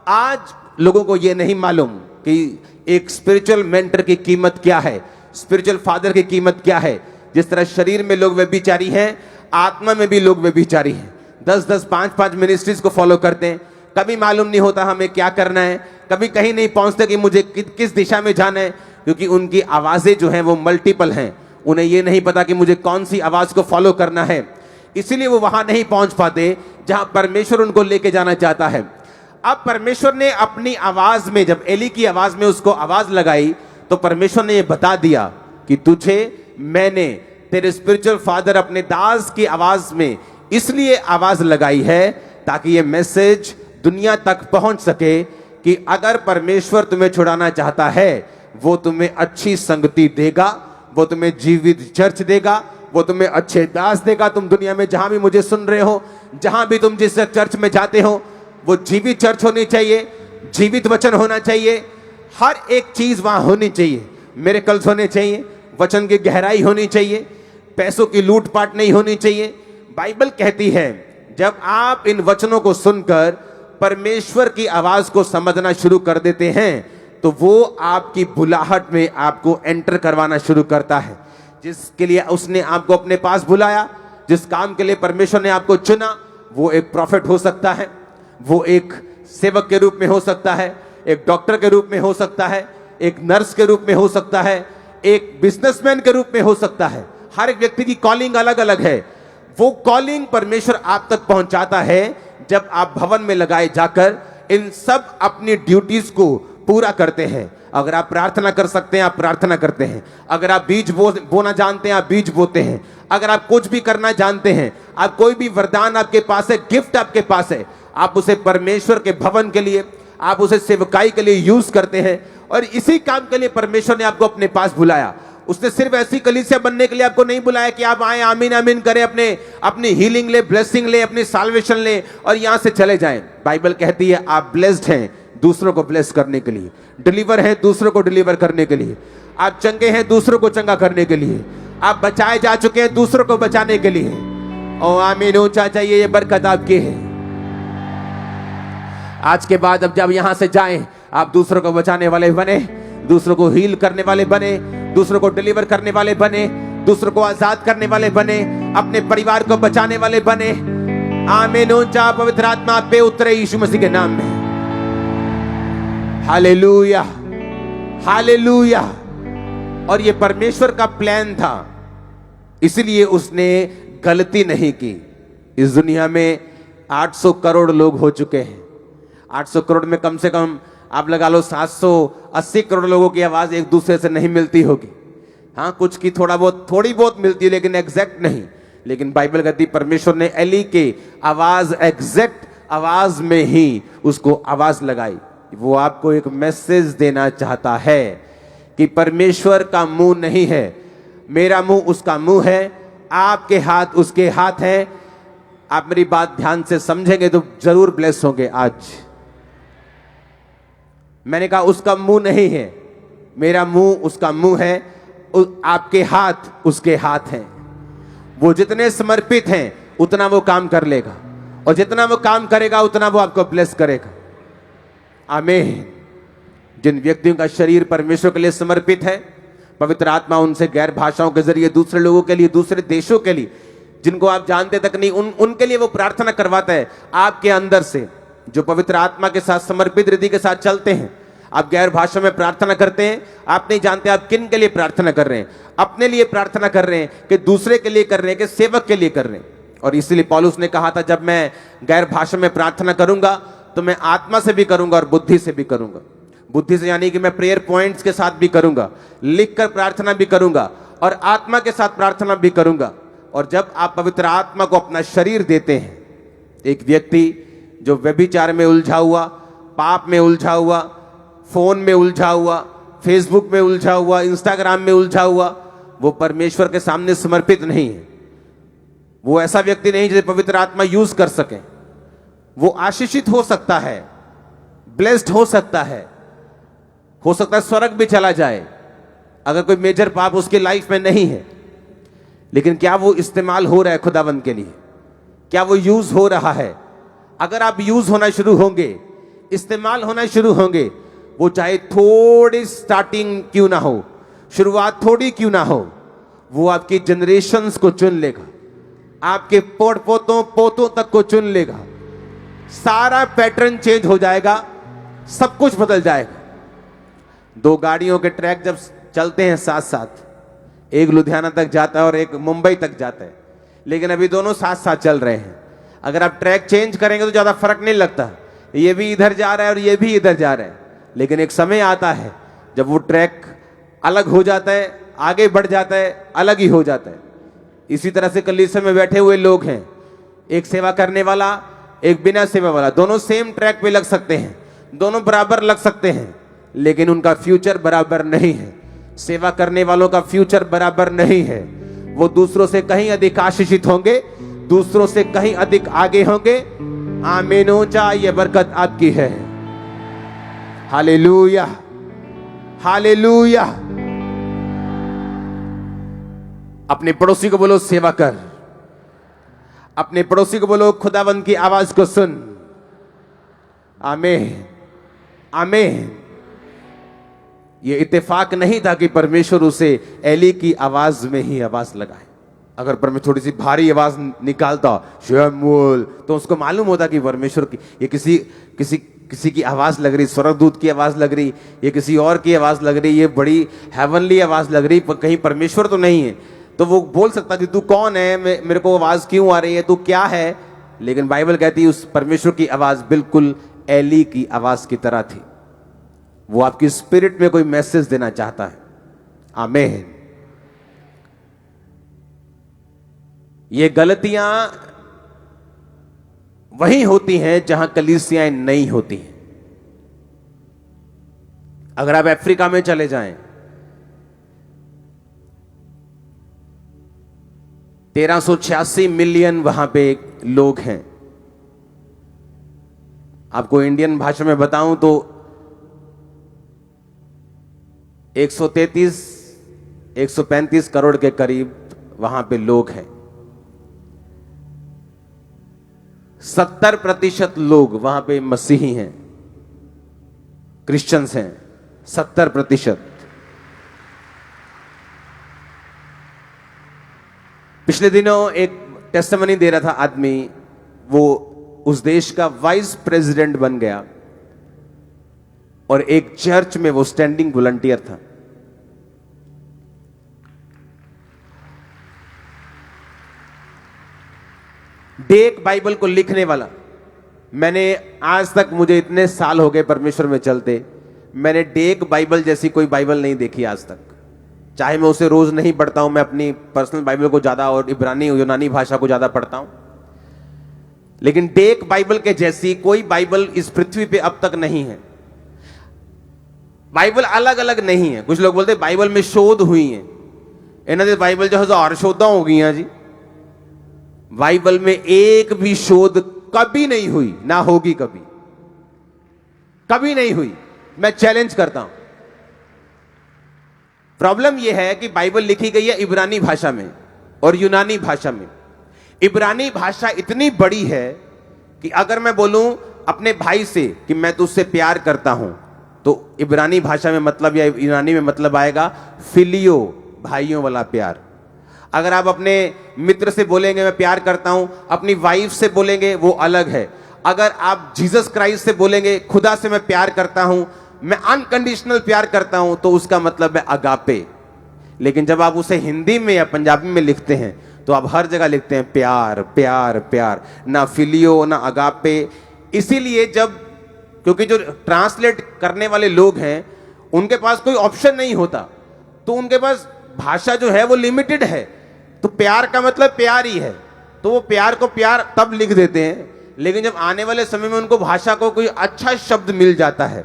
S1: आज लोगों को यह नहीं मालूम कि एक स्पिरिचुअल मेंटर की कीमत क्या है, स्पिरिचुअल फादर की कीमत क्या है। जिस तरह शरीर में लोग व्यभिचारी हैं, आत्मा में भी लोग व्यभिचारी हैं। 10-10, 5-5 मिनिस्ट्रीज को फॉलो करते हैं, कभी मालूम नहीं होता हमें क्या करना है, कभी कहीं नहीं पहुंचते कि मुझे किस दिशा में जाना है, क्योंकि उनकी आवाजें जो हैं वो मल्टीपल हैं। उन्हें ये नहीं पता कि मुझे कौन सी आवाज को फॉलो करना है, इसीलिए वो वहां नहीं पहुंच पाते जहां परमेश्वर उनको लेके जाना चाहता है। अब परमेश्वर ने अपनी आवाज में, जब एली की आवाज में उसको आवाज लगाई, तो परमेश्वर ने ये बता दिया कि तुझे मैंने, तेरे स्पिरिचुअल फादर अपने दास की आवाज में इसलिए आवाज लगाई है ताकि ये मैसेज दुनिया तक पहुंच सके कि अगर परमेश्वर तुम्हें छुड़ाना चाहता है, वो तुम्हें अच्छी संगति देगा, वो तुम्हें जीवित चर्च देगा, वो तुम्हें अच्छे दास देगा। तुम दुनिया में जहां भी मुझे सुन रहे हो, जहां भी तुम जिस चर्च में जाते हो, वो जीवित चर्च होनी चाहिए, जीवित वचन होना चाहिए, हर एक चीज वहां होनी चाहिए। मिरेकल्स होने चाहिए, वचन की गहराई होनी चाहिए, पैसों की लूटपाट नहीं होनी चाहिए। बाइबल कहती है जब आप इन वचनों को सुनकर परमेश्वर की आवाज को समझना शुरू कर देते हैं, तो वो आपकी बुलाहट में आपको एंटर करवाना शुरू करता है। जिसके लिए उसने आपको अपने पास बुलाया, जिस काम के लिए परमेश्वर ने आपको चुना, वो एक प्रॉफिट हो सकता है, वो एक सेवक के रूप में हो सकता है, एक डॉक्टर के रूप में हो सकता है, एक नर्स के रूप में हो सकता है, एक बिजनेसमैन के रूप में हो सकता है। हर एक व्यक्ति की कॉलिंग अलग अलग है। वो कॉलिंग परमेश्वर आप तक पहुंचाता है जब आप भवन में लगाए जाकर इन सब अपनी ड्यूटीज को पूरा करते हैं। अगर आप प्रार्थना कर सकते हैं, आप प्रार्थना करते हैं। अगर आप बीज बोना जानते हैं, आप बीज बोते हैं। अगर आप कुछ भी करना जानते हैं, आप कोई भी वरदान आपके पास है, गिफ्ट आपके पास है, आप उसे परमेश्वर के भवन के लिए, आप उसे सेवकाई के लिए यूज करते हैं। और इसी काम के लिए परमेश्वर ने आपको अपने पास बुलाया। उसने सिर्फ ऐसी कलीसिया बनने के लिए आपको नहीं बुलाया कि आप आए, आमीन आमीन करें, अपनी हीलिंग ले, ब्लेसिंग ले, अपनी साल्वेशन ले और यहां से चले जाएं। बाइबल कहती है आप ब्लेस्ड हैं दूसरों को ब्लेस करने के लिए, डिलीवर हैं दूसरों को डिलीवर करने के लिए, आप चंगे हैं दूसरों को चंगा करने के लिए, आप बचाए जा चुके हैं दूसरों को बचाने के लिए। ओ आमीन ऊंचा चाहिए, ये बरकत आपकी है। आज के बाद अब जब यहां से जाएं, आप दूसरों को बचाने वाले बने, दूसरों को हील करने वाले बने, दूसरों को डिलीवर करने वाले बने, दूसरों को आजाद करने वाले बने, अपने परिवार को बचाने वाले बने। आमीन ऊंचा, पवित्र आत्मा आप पे उतरे यीशु मसीह के नाम में। Hallelujah, hallelujah. और ये परमेश्वर का प्लान था, इसलिए उसने गलती नहीं की। इस दुनिया में 800 करोड़ लोग हो चुके हैं। 800 करोड़ में कम से कम आप लगा लो 780 करोड़ लोगों की आवाज एक दूसरे से नहीं मिलती होगी। हाँ, कुछ की थोड़ी बहुत मिलती है, लेकिन एग्जैक्ट नहीं। लेकिन बाइबल कहती परमेश्वर ने एली के आवाज, एग्जैक्ट आवाज में ही उसको आवाज लगाई। वो आपको एक मैसेज देना चाहता है कि परमेश्वर का मुंह नहीं है, मेरा मुंह उसका मुंह है, आपके हाथ उसके हाथ हैं। आप मेरी बात ध्यान से समझेंगे तो जरूर ब्लेस होंगे। आज मैंने कहा उसका मुंह नहीं है, मेरा मुंह उसका मुंह है, आपके हाथ उसके हाथ हैं। वो जितने समर्पित हैं उतना वो काम कर लेगा, और जितना वो काम करेगा उतना वो आपको ब्लेस करेगा। आमीन। जिन व्यक्तियों का शरीर परमेश्वर के लिए समर्पित है, पवित्र आत्मा उनसे गैर भाषाओं के जरिए दूसरे लोगों के लिए, दूसरे देशों के लिए, जिनको आप जानते तक नहीं, उनके लिए वो प्रार्थना करवाता है आपके अंदर से। जो पवित्र आत्मा के साथ समर्पित हृदय के साथ चलते हैं, आप गैर भाषा में प्रार्थना करते हैं, आप नहीं जानते आप किन के लिए प्रार्थना कर रहे हैं। अपने लिए प्रार्थना कर रहे हैं कि दूसरे के लिए कर रहे हैं कि सेवक के लिए कर रहे हैं। और इसीलिए पौलुस ने कहा था, जब मैं गैर भाषा में प्रार्थना करूंगा तो मैं आत्मा से भी करूंगा और बुद्धि से भी करूंगा। बुद्धि से यानी कि मैं प्रेयर पॉइंट्स के साथ भी करूंगा, लिखकर प्रार्थना भी करूंगा, और आत्मा के साथ प्रार्थना भी करूंगा। और जब आप पवित्र आत्मा को अपना शरीर देते हैं, एक व्यक्ति जो व्यभिचार में उलझा हुआ, पाप में उलझा हुआ, फोन में उलझा हुआ, फेसबुक में उलझा हुआ, इंस्टाग्राम में उलझा हुआ, वो परमेश्वर के सामने समर्पित नहीं है। वो ऐसा व्यक्ति नहीं जिसे पवित्र आत्मा यूज कर सके। वो आशीषित हो सकता है, ब्लेस्ड हो सकता है स्वर्ग भी चला जाए अगर कोई मेजर पाप उसकी लाइफ में नहीं है। लेकिन क्या वो इस्तेमाल हो रहा है खुदावंद के लिए? क्या वो यूज हो रहा है? अगर आप यूज होना शुरू होंगे, इस्तेमाल होना शुरू होंगे, वो चाहे थोड़ी स्टार्टिंग क्यों ना हो, शुरुआत थोड़ी क्यों ना हो, वो आपकी जनरेशंस को चुन लेगा, आपके पोतों पोतों तक को चुन लेगा। सारा पैटर्न चेंज हो जाएगा, सब कुछ बदल जाएगा। दो गाड़ियों के ट्रैक जब चलते हैं साथ साथ, एक लुधियाना तक जाता है और एक मुंबई तक जाता है, लेकिन अभी दोनों साथ साथ चल रहे हैं। अगर आप ट्रैक चेंज करेंगे तो ज्यादा फर्क नहीं लगता, ये भी इधर जा रहा है और ये भी इधर जा रहा है। लेकिन एक समय आता है जब वो ट्रैक अलग हो जाता है, आगे बढ़ जाता है, अलग ही हो जाता है। इसी तरह से कलीसिया में बैठे हुए लोग हैं, एक सेवा करने वाला, एक बिना सेवा वाला, दोनों सेम ट्रैक पे लग सकते हैं, दोनों बराबर लग सकते हैं, लेकिन उनका फ्यूचर बराबर नहीं है। सेवा करने वालों का फ्यूचर बराबर नहीं है। वो दूसरों से कहीं अधिक आशीषित होंगे, दूसरों से कहीं अधिक आगे होंगे। आमीन हो जाए, ये बरकत आपकी है। Hallelujah, hallelujah. अपने पड़ोसी को बोलो सेवा कर। अपने पड़ोसी को बोलो खुदावंद की आवाज को सुन। आमीन, आमीन। ये इत्तेफाक नहीं था कि परमेश्वर उसे एली की आवाज में ही आवाज लगाए। अगर परमेश्वर थोड़ी सी भारी आवाज निकालता शमूएल, तो उसको मालूम होता कि परमेश्वर की ये किसी की आवाज लग रही, स्वर्गदूत की आवाज लग रही, ये किसी और की आवाज लग रही, ये बड़ी हेवनली आवाज लग रही, पर कहीं परमेश्वर तो नहीं है। तो वो बोल सकता कि तू कौन है, मेरे को आवाज क्यों आ रही है, तू क्या है। लेकिन बाइबल कहती है उस परमेश्वर की आवाज बिल्कुल एली की आवाज की तरह थी। वो आपकी स्पिरिट में कोई मैसेज देना चाहता है। आमीन। ये गलतियां वही होती हैं जहां कलीसियाएं नहीं होती हैं। अगर आप अफ्रीका में चले जाएं, 1386 मिलियन वहां पे लोग हैं। आपको इंडियन भाषा में बताऊं तो 135 करोड़ के करीब वहां पे लोग हैं। 70% लोग वहां पे मसीही हैं, क्रिश्चियंस हैं। 70%। पिछले दिनों एक टेस्टिमनी दे रहा था आदमी, वो उस देश का वाइस प्रेसिडेंट बन गया और एक चर्च में वो स्टैंडिंग वॉलंटियर था। डेक बाइबल को लिखने वाला। मैंने आज तक, मुझे इतने साल हो गए परमेश्वर में चलते, मैंने डेक बाइबल जैसी कोई बाइबल नहीं देखी आज तक। चाहे मैं उसे रोज नहीं पढ़ता हूं, मैं अपनी पर्सनल बाइबल को ज्यादा और इब्रानी यूनानी भाषा को ज्यादा पढ़ता हूं, लेकिन डेक बाइबल के जैसी कोई बाइबल इस पृथ्वी पे अब तक नहीं है। बाइबल अलग अलग नहीं है। कुछ लोग बोलते बाइबल में शोध हुई है, इन्हों ने बाइबल जो 1000 शोधा हो गई हैं जी। बाइबल में एक भी शोध कभी नहीं हुई, ना होगी कभी, कभी नहीं हुई। मैं चैलेंज करता हूं। प्रॉब्लम यह है कि बाइबल लिखी गई है इब्रानी भाषा में और यूनानी भाषा में। इब्रानी भाषा इतनी बड़ी है कि अगर मैं बोलूं अपने भाई से कि मैं तुझसे प्यार करता हूं, तो इब्रानी भाषा में मतलब या यूनानी में मतलब आएगा फिलियो, भाइयों वाला प्यार। अगर आप अपने मित्र से बोलेंगे मैं प्यार करता हूं, अपनी वाइफ से बोलेंगे वो अलग है। अगर आप जीसस क्राइस्ट से बोलेंगे खुदा से मैं प्यार करता हूं, मैं अनकंडीशनल प्यार करता हूं, तो उसका मतलब है अगापे। लेकिन जब आप उसे हिंदी में या पंजाबी में लिखते हैं तो आप हर जगह लिखते हैं प्यार प्यार प्यार, ना फिलियो ना अगापे। इसीलिए क्योंकि जो ट्रांसलेट करने वाले लोग हैं उनके पास कोई ऑप्शन नहीं होता, तो उनके पास भाषा जो है वो लिमिटेड है। तो प्यार का मतलब प्यार ही है, तो वो प्यार को प्यार तब लिख देते हैं। लेकिन जब आने वाले समय में उनको भाषा को कोई अच्छा शब्द मिल जाता है,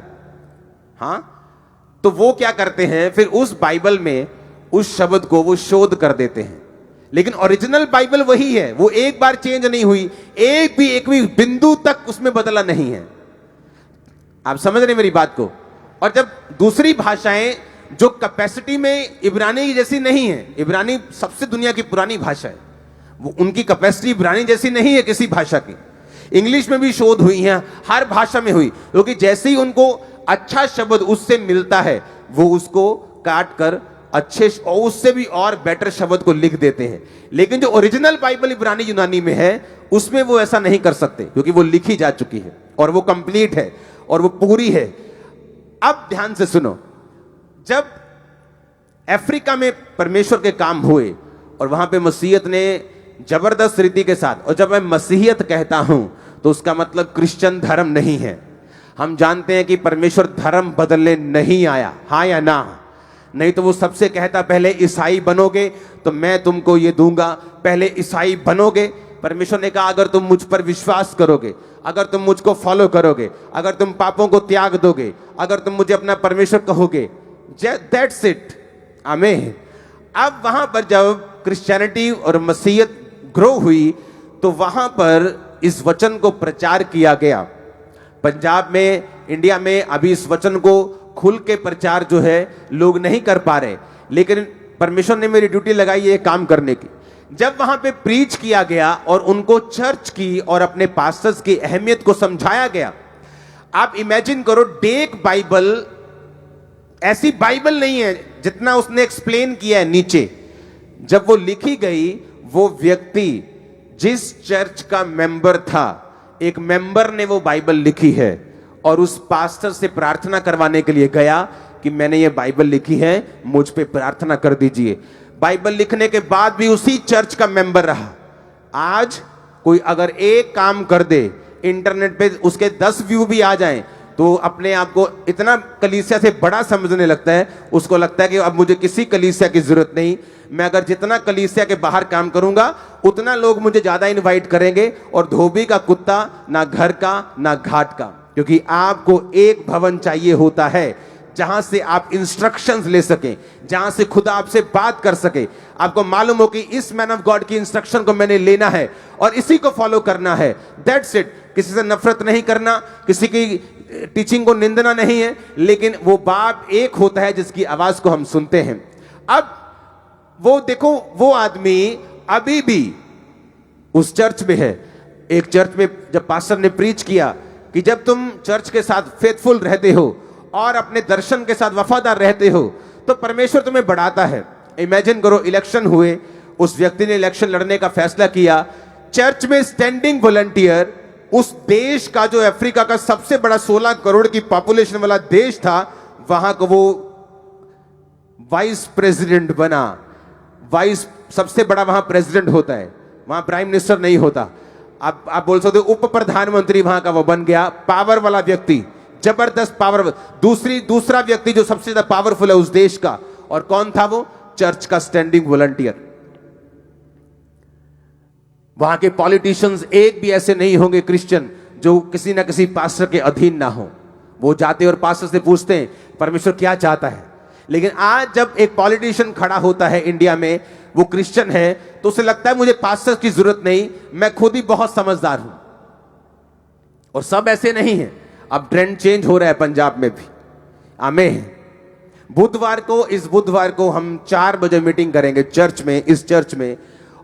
S1: हाँ, तो वो क्या करते हैं, फिर उस बाइबल में उस शब्द को वो शोध कर देते हैं। लेकिन ओरिजिनल बाइबल वही है, वो एक बार चेंज नहीं हुई, एक भी बिंदु तक उसमें बदला नहीं है। आप समझ रहे मेरी बात को। और जब दूसरी भाषाएं जो कैपेसिटी में इब्रानी की जैसी नहीं है, इब्रानी सबसे दुनिया की पुरानी भाषा है, वो उनकी कैपेसिटी इब्रानी जैसी नहीं है किसी भाषा की। इंग्लिश में भी शोध हुई है, हर भाषा में हुई, क्योंकि जैसे ही उनको अच्छा शब्द उससे मिलता है वो उसको काट कर अच्छे और उससे भी और बेटर शब्द को लिख देते हैं। लेकिन जो ओरिजिनल बाइबल इब्रानी यूनानी में है उसमें वो ऐसा नहीं कर सकते, क्योंकि वो लिखी जा चुकी है और वो कंप्लीट है और वो पूरी है। अब ध्यान से सुनो, जब अफ्रीका में परमेश्वर के काम हुए और वहां पे मसीहत ने जबरदस्त रीति के साथ, और जब मैं मसीहियत कहता हूं तो उसका मतलब क्रिश्चियन धर्म नहीं है। हम जानते हैं कि परमेश्वर धर्म बदलने नहीं आया, हाँ या ना? नहीं तो वो सबसे कहता पहले ईसाई बनोगे तो मैं तुमको ये दूंगा, पहले ईसाई बनोगे। परमेश्वर ने कहा अगर तुम मुझ पर विश्वास करोगे, अगर तुम मुझको फॉलो करोगे, अगर तुम पापों को त्याग दोगे, अगर तुम मुझे अपना परमेश्वर कहोगे, दैट्स इट, आमीन। अब वहां पर जब क्रिश्चियनिटी और मसीहत ग्रो हुई तो वहां पर इस वचन को प्रचार किया गया। पंजाब में, इंडिया में अभी इस वचन को खुल के प्रचार जो है लोग नहीं कर पा रहे, लेकिन परमेश्वर ने मेरी ड्यूटी लगाई ये काम करने की। जब वहां पे प्रीच किया गया और उनको चर्च की और अपने पास्टर्स की अहमियत को समझाया गया। आप इमेजिन करो, डेक बाइबल ऐसी बाइबल नहीं है जितना उसने एक्सप्लेन किया है नीचे। जब वो लिखी गई, वो व्यक्ति जिस चर्च का मेंबर था, एक मेंबर ने वो बाइबल लिखी है और उस पास्टर से प्रार्थना करवाने के लिए गया कि मैंने ये बाइबल लिखी है, मुझ पे प्रार्थना कर दीजिए। बाइबल लिखने के बाद भी उसी चर्च का मेंबर रहा। आज कोई अगर एक काम कर दे, इंटरनेट पे उसके 10 व्यू भी आ जाएं, तो अपने आप को इतना कलीसिया से बड़ा समझने लगता है। उसको लगता है कि अब मुझे किसी कलीसिया की जरूरत नहीं, मैं अगर जितना कलीसिया के बाहर काम करूंगा उतना लोग मुझे ज्यादा इनवाइट करेंगे, और धोबी का कुत्ता ना घर का ना घाट का। क्योंकि आपको एक भवन चाहिए होता है जहां से आप इंस्ट्रक्शंस ले सकें, जहां से खुदा आपसे बात कर सके। आपको मालूम हो कि इस मैन ऑफ गॉड की इंस्ट्रक्शन को मैंने लेना है और इसी को फॉलो करना है, दैट्स इट। किसी से नफरत नहीं करना, किसी की टीचिंग को निंदना नहीं है, लेकिन वो बाप एक होता है जिसकी आवाज को हम सुनते हैं। अब वो देखो, वो आदमी अभी भी उस चर्च में है। एक चर्च में जब पास्टर ने प्रीच किया कि जब तुम चर्च के साथ फेथफुल रहते हो और अपने दर्शन के साथ वफादार रहते हो तो परमेश्वर तुम्हें बढ़ाता है। इमेजिन करो, इलेक्शन हुए, उस व्यक्ति ने इलेक्शन लड़ने का फैसला किया, चर्च में स्टैंडिंग वॉलंटियर, उस देश का जो अफ्रीका का सबसे बड़ा 16 करोड़ की पॉपुलेशन वाला देश था, वहां को वो वाइस प्रेसिडेंट बना। वाइस सबसे बड़ा वहां प्रेसिडेंट होता है, वहां प्राइम मिनिस्टर नहीं होता। आप बोल सकते हो उप प्रधानमंत्री वहां का वो बन गया, पावर वाला व्यक्ति, जबरदस्त पावर। दूसरा व्यक्ति जो सबसे ज्यादा पावरफुल है उस देश का, और कौन था वो? चर्च का स्टैंडिंग वॉलंटियर। वहां के पॉलिटिशियंस एक भी ऐसे नहीं होंगे क्रिश्चियन जो किसी ना किसी पास्टर के अधीन ना हो। वो जाते और पास्टर से पूछते हैं परमेश्वर क्या चाहता है। लेकिन आज जब एक पॉलिटिशियन खड़ा होता है इंडिया में, वो क्रिश्चियन है, तो उसे लगता है मुझे पास्टर की जरूरत नहीं, मैं खुद ही बहुत समझदार हूं। और सब ऐसे नहीं है, अब ट्रेंड चेंज हो रहा है पंजाब में भी, आमीन। बुधवार को, इस बुधवार को हम 4 बजे मीटिंग करेंगे चर्च में, इस चर्च में।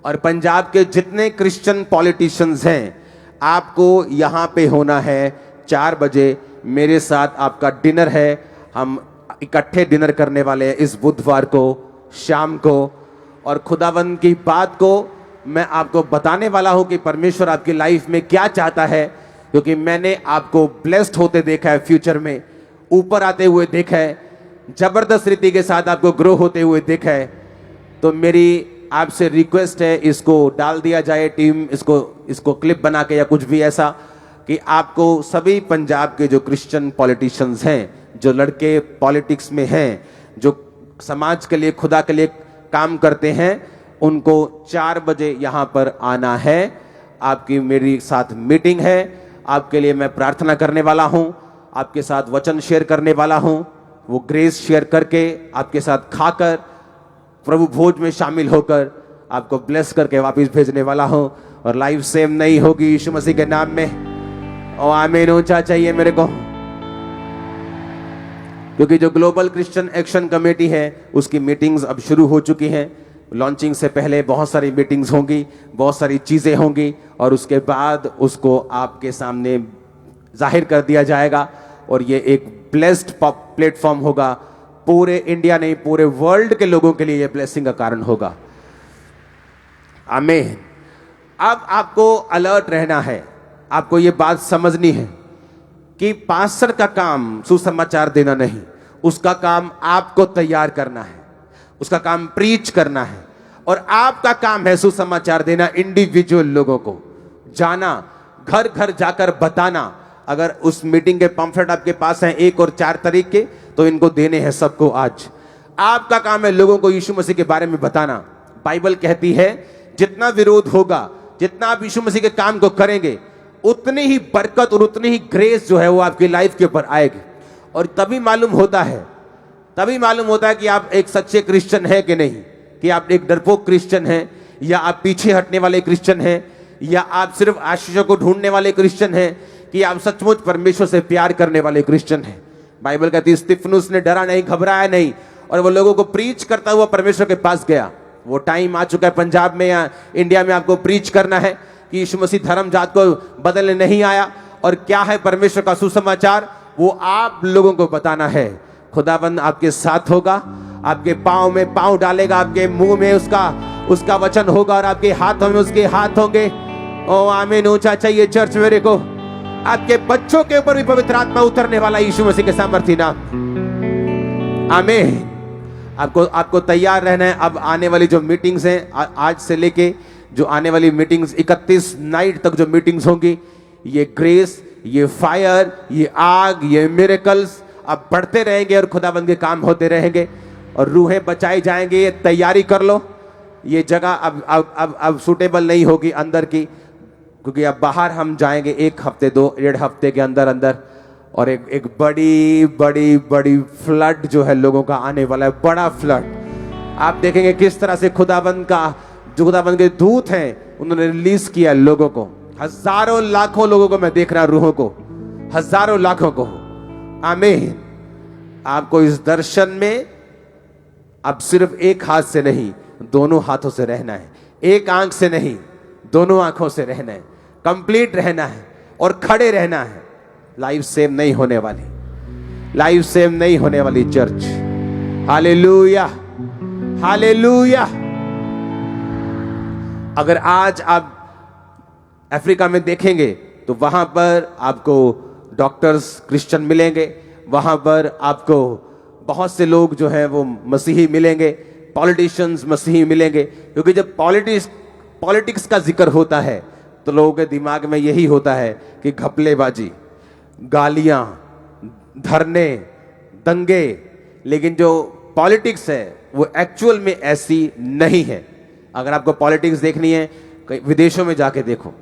S1: और पंजाब के जितने क्रिश्चियन पॉलिटिशियंस हैं, आपको यहां पे होना है 4 बजे। मेरे साथ आपका डिनर है, हम इकट्ठे डिनर करने वाले हैं इस बुधवार को शाम को। और खुदावंद की बात को मैं आपको बताने वाला हूं कि परमेश्वर आपकी लाइफ में क्या चाहता है, क्योंकि मैंने आपको ब्लेस्ड होते देखा है, फ्यूचर में ऊपर आते हुए देखा है, जबरदस्त रीति के साथ आपको ग्रो होते हुए देखा है। तो मेरी आपसे रिक्वेस्ट है, इसको डाल दिया जाए टीम, इसको क्लिप बना के या कुछ भी ऐसा, कि आपको सभी पंजाब के जो क्रिश्चियन पॉलिटिशियंस हैं, जो लड़के पॉलिटिक्स में हैं, जो समाज के लिए, खुदा के लिए काम करते हैं, उनको 4 बजे यहां पर आना है। आपकी मेरी साथ मीटिंग है, आपके लिए मैं प्रार्थना करने वाला हूं, आपके साथ वचन शेयर करने वाला हूं, वो ग्रेस शेयर करके आपके साथ खाकर प्रभु भोज में शामिल होकर आपको ब्लेस करके वापस भेजने वाला हूं। और लाइफ सेम नहीं होगी यीशु मसीह के नाम में। और आमीन ऊंचा चाहिए मेरे को, क्योंकि जो ग्लोबल क्रिश्चियन एक्शन कमेटी है उसकी मीटिंग्स अब शुरू हो चुकी हैं। लॉन्चिंग से पहले बहुत सारी मीटिंग्स होंगी, बहुत सारी चीजें होंगी, और उसके बाद उसको आपके सामने जाहिर कर दिया जाएगा। और ये एक ब्लेस्ड प्लेटफॉर्म होगा, पूरे इंडिया नहीं पूरे वर्ल्ड के लोगों के लिए ये ब्लेसिंग का कारण होगा। आमीन। अब आपको अलर्ट रहना है, आपको ये बात समझनी है कि पास्टर का काम सुसमाचार देना नहीं, उसका काम आपको तैयार करना है, उसका काम प्रीच करना है, और आपका काम है सुसमाचार देना, इंडिविजुअल लोगों को जाना, घर घर जाकर बताना। अगर उस मीटिंग के पंफलेट आपके पास हैं 1 और 4 तारीख के, तो इनको देने हैं सबको आज। आपका काम है लोगों को यीशु मसीह के बारे में बताना। बाइबल कहती है जितना विरोध होगा, जितना आप यीशु मसीह के काम को करेंगे, उतनी ही बरकत और उतनी ही ग्रेस जो है वो आपकी लाइफ के ऊपर आएगी। और तभी मालूम होता है कि आप एक सच्चे क्रिश्चियन है कि नहीं, कि आप एक डरपोक क्रिश्चियन हैं, या आप पीछे हटने वाले क्रिश्चियन हैं, या आप सिर्फ आशीषों को ढूंढने वाले क्रिश्चियन हैं, कि आप सचमुच परमेश्वर से प्यार करने वाले क्रिश्चियन हैं। बाइबल कहती है स्तिफनुस ने डरा नहीं, घबराया नहीं, और वो लोगों को प्रीच करता हुआ परमेश्वर के पास गया। वो टाइम आ चुका है पंजाब में या इंडिया में आपको प्रीच करना है कि यीशु मसीह धर्म जात को बदलने नहीं आया, और क्या है परमेश्वर का सुसमाचार, वो आप लोगों को बताना है। खुदाबंद आपके साथ होगा, आपके पांव में पांव डालेगा, आपके मुंह में उसका वचन होगा, और आपके हाथों में उसके हाथ होंगे। ओ आमीन ऊंचा चाहिए चर्च मेरे को। आपके बच्चों के ऊपर भी पवित्र आत्मा उतरने वाला यीशु मसीह के सामर्थ्य नाम। आमीन। आपको तैयार रहना है। अब आने वाली जो मीटिंग्स हैं, आज से लेके जो आने वाली मीटिंग्स 31 नाइट तक जो मीटिंग्स होंगी, ये ग्रेस, ये फायर, ये आग, ये मिरेकल्स अब बढ़ते रहेंगे और खुदाबंद के काम होते रहेंगे और रूहें बचाई जाएंगे। ये तैयारी कर लो। ये जगह अब सूटेबल नहीं होगी अंदर की, क्योंकि अब बाहर हम जाएंगे 1 हफ्ते 2-1.5 हफ्ते के अंदर और एक बड़ी फ्लड जो है लोगों का आने वाला है, बड़ा फ्लड। आप देखेंगे किस तरह से खुदाबंद के दूत हैं, उन्होंने रिलीज किया लोगों को, हजारों लाखों लोगों को मैं देख रहा, रूहों को, हजारों लाखों को। आमीन। आपको इस दर्शन में अब सिर्फ एक हाथ से नहीं, दोनों हाथों से रहना है, एक आंख से नहीं, दोनों आंखों से रहना है, कंप्लीट रहना है और खड़े रहना है। लाइफ सेम नहीं होने वाली, लाइफ सेम नहीं होने वाली चर्च। Hallelujah, hallelujah. अगर आज आप अफ्रीका में देखेंगे तो वहां पर आपको डॉक्टर्स क्रिश्चियन मिलेंगे, वहां पर आपको बहुत से लोग जो हैं वो मसीही मिलेंगे, पॉलिटिशियंस मसीही मिलेंगे। क्योंकि जब पॉलिटिक्स का जिक्र होता है तो लोगों के दिमाग में यही होता है कि घपलेबाजी, गालियां, धरने, दंगे। लेकिन जो पॉलिटिक्स है वो एक्चुअल में ऐसी नहीं है। अगर आपको पॉलिटिक्स देखनी है, विदेशों में जाके देखो,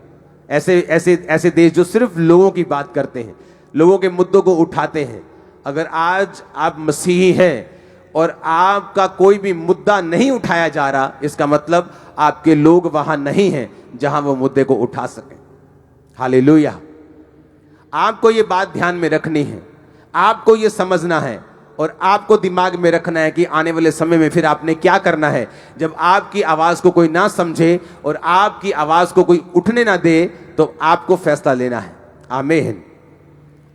S1: ऐसे देश जो सिर्फ लोगों की बात करते हैं, लोगों के मुद्दों को उठाते हैं। अगर आज आप मसीही हैं और आपका कोई भी मुद्दा नहीं उठाया जा रहा, इसका मतलब आपके लोग वहां नहीं हैं जहां वो मुद्दे को उठा सकें। हालेलुया। आपको ये बात ध्यान में रखनी है, आपको ये समझना है और आपको दिमाग में रखना है कि आने वाले समय में फिर आपने क्या करना है। जब आपकी आवाज को कोई ना समझे और आपकी आवाज को कोई उठने ना दे, तो आपको फैसला लेना है। आमीन।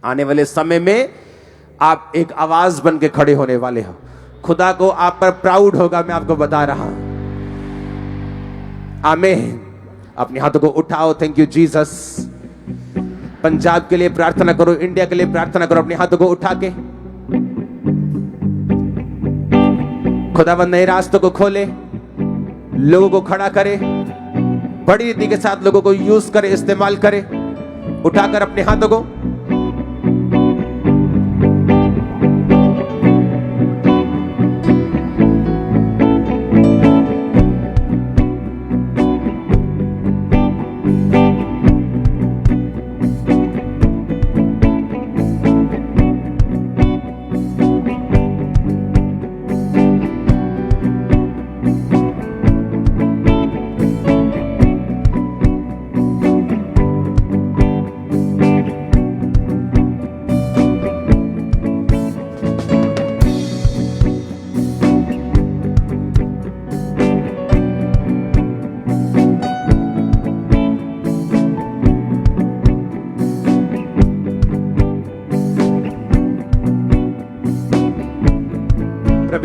S1: आने वाले समय में आप एक आवाज बन के खड़े होने वाले हो। खुदा को आप पर प्राउड होगा, मैं आपको बता रहा हूं। आमीन। अपने हाथों को उठाओ। Thank you Jesus. पंजाब के लिए प्रार्थना करो, इंडिया के लिए प्रार्थना करो। अपने हाथों को उठा के खुदावंद नए रास्तों को खोले, लोगों को खड़ा करे, बड़ी रीति के साथ लोगों को यूज करे, इस्तेमाल करे। उठाकर अपने हाथों को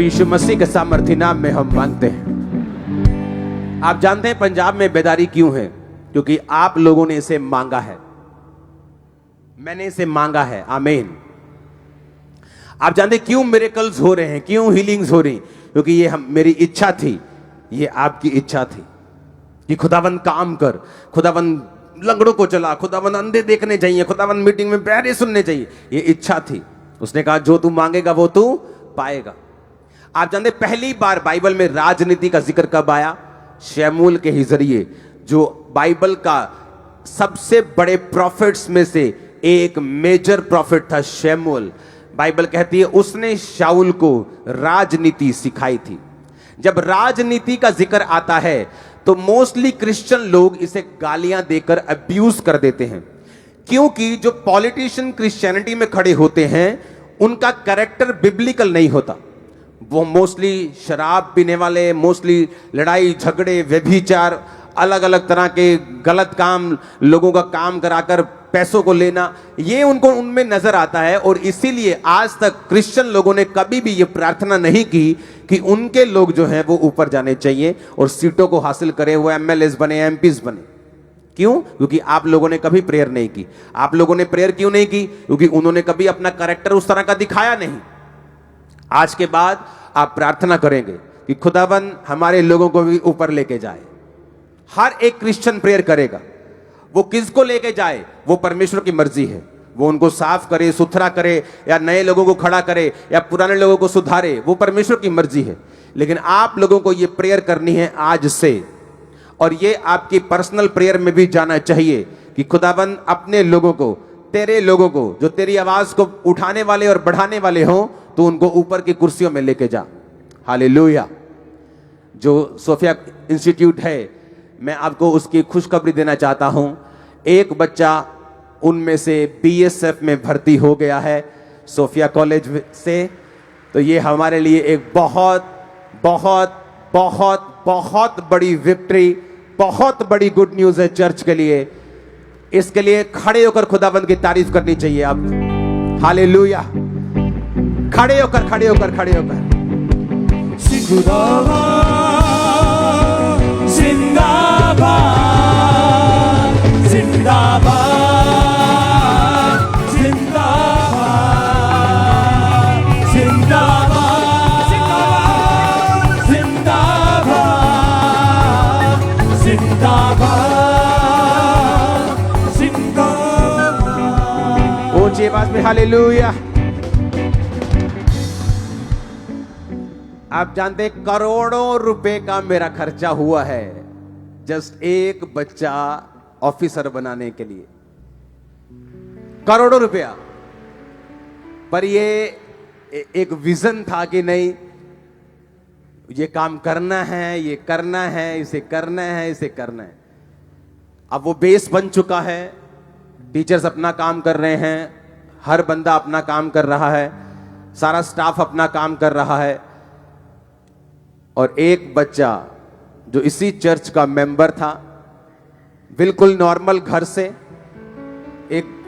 S1: यीशु मसीह के सामर्थ्य नाम में हम मांगते हैं। आप जानते हैं पंजाब में बेदारी क्यों है? क्योंकि आप लोगों ने इसे मांगा है, मैंने इसे मांगा है। आमीन। आप जानते हैं क्यों मिरेकल्स हो रहे हैं, क्यों हीलिंग्स हो रही? क्योंकि ये मेरी इच्छा थी, ये आपकी इच्छा थी कि खुदावंद काम कर, खुदावंद लंगड़ों को चला, खुदावंद अंधे देखने चाहिए, खुदावंद मीटिंग में बहरे सुनने चाहिए। ये इच्छा थी। उसने कहा जो तू मांगेगा वो तू पाएगा। आप जानते पहली बार बाइबल में राजनीति का जिक्र कब आया? शमूएल के ही जरिए, जो बाइबल का सबसे बड़े प्रॉफिट्स में से एक मेजर प्रॉफिट था शमूएल। बाइबल कहती है उसने शाऊल को राजनीति सिखाई थी। जब राजनीति का जिक्र आता है तो मोस्टली क्रिश्चियन लोग इसे गालियां देकर अब्यूज कर देते हैं, क्योंकि जो पॉलिटिशियन क्रिश्चियनिटी में खड़े होते हैं उनका कैरेक्टर बिब्लिकल नहीं होता। वो मोस्टली शराब पीने वाले, मोस्टली लड़ाई झगड़े, व्यभिचार, अलग अलग तरह के गलत काम, लोगों का काम कराकर पैसों को लेना, ये उनको उनमें नजर आता है। और इसीलिए आज तक क्रिश्चियन लोगों ने कभी भी ये प्रार्थना नहीं की कि उनके लोग जो हैं वो ऊपर जाने चाहिए और सीटों को हासिल करें, वो एमएलएस बने, एमपीज बने। क्यों? क्योंकि आप लोगों ने कभी प्रेयर नहीं की। आप लोगों ने प्रेयर क्यों नहीं की? क्योंकि उन्होंने कभी अपना कैरेक्टर उस तरह का दिखाया नहीं। आज के बाद आप प्रार्थना करेंगे कि खुदावन हमारे लोगों को भी ऊपर लेके जाए। हर एक क्रिश्चियन प्रेयर करेगा। वो किसको लेके जाए वो परमेश्वर की मर्जी है। वो उनको साफ करे, सुथरा करे, या नए लोगों को खड़ा करे, या पुराने लोगों को सुधारे, वो परमेश्वर की मर्जी है। लेकिन आप लोगों को ये प्रेयर करनी है आज से, और ये आपकी पर्सनल प्रेयर में भी जाना चाहिए कि खुदावन अपने लोगों को, तेरे लोगों को, जो तेरी आवाज को उठाने वाले और बढ़ाने वाले हों, तो उनको ऊपर की कुर्सियों में लेके जा। हालेलुया। जो सोफिया इंस्टीट्यूट है, मैं आपको उसकी खुशखबरी देना चाहता हूं। एक बच्चा उनमें से बीएसएफ में भर्ती हो गया है सोफिया कॉलेज से। तो ये हमारे लिए एक बहुत बहुत बहुत बहुत बड़ी विक्ट्री, बहुत बड़ी गुड न्यूज है चर्च के लिए। इसके लिए खड़े होकर खुदाबंद की तारीफ करनी चाहिए आप। हालेलुया। खड़े होकर खड़े होकर खड़े होकर जिंदाबाद जिंदाबाद जिंदाबाद जिंदाबाद जिंदाबाद जिंदाबाद जिंदाबाद। ऊंची आवाज में हालेलुया। आप जानते हैं करोड़ों रुपए का मेरा खर्चा हुआ है जस्ट एक बच्चा ऑफिसर बनाने के लिए। करोड़ों रुपया। पर ये एक विजन था कि नहीं, ये काम करना है, ये करना है, इसे करना है, इसे करना है। अब वो बेस बन चुका है। टीचर्स अपना काम कर रहे हैं, हर बंदा अपना काम कर रहा है। सारा स्टाफ अपना काम कर रहा है, और एक बच्चा जो इसी चर्च का मेंबर था, बिल्कुल नॉर्मल घर से, एक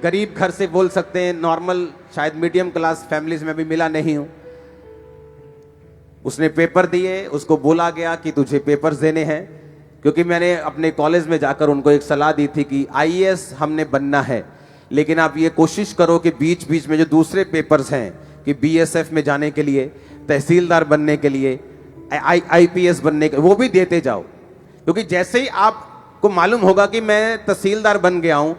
S1: गरीब घर से बोल सकते हैं, नॉर्मल शायद मीडियम क्लास फैमिलीज में भी मिला नहीं हूं, उसने पेपर दिए। उसको बोला गया कि तुझे पेपर्स देने हैं, क्योंकि मैंने अपने कॉलेज में जाकर उनको एक सलाह दी थी कि आईएएस हमने बनना है, लेकिन आप ये कोशिश करो कि बीच बीच में जो दूसरे पेपर्स हैं कि बीएसएफ में जाने के लिए, तहसीलदार बनने के लिए, आईपीएस बनने के, वो भी देते जाओ। क्योंकि जैसे ही आपको मालूम होगा कि मैं तहसीलदार बन गया हूं,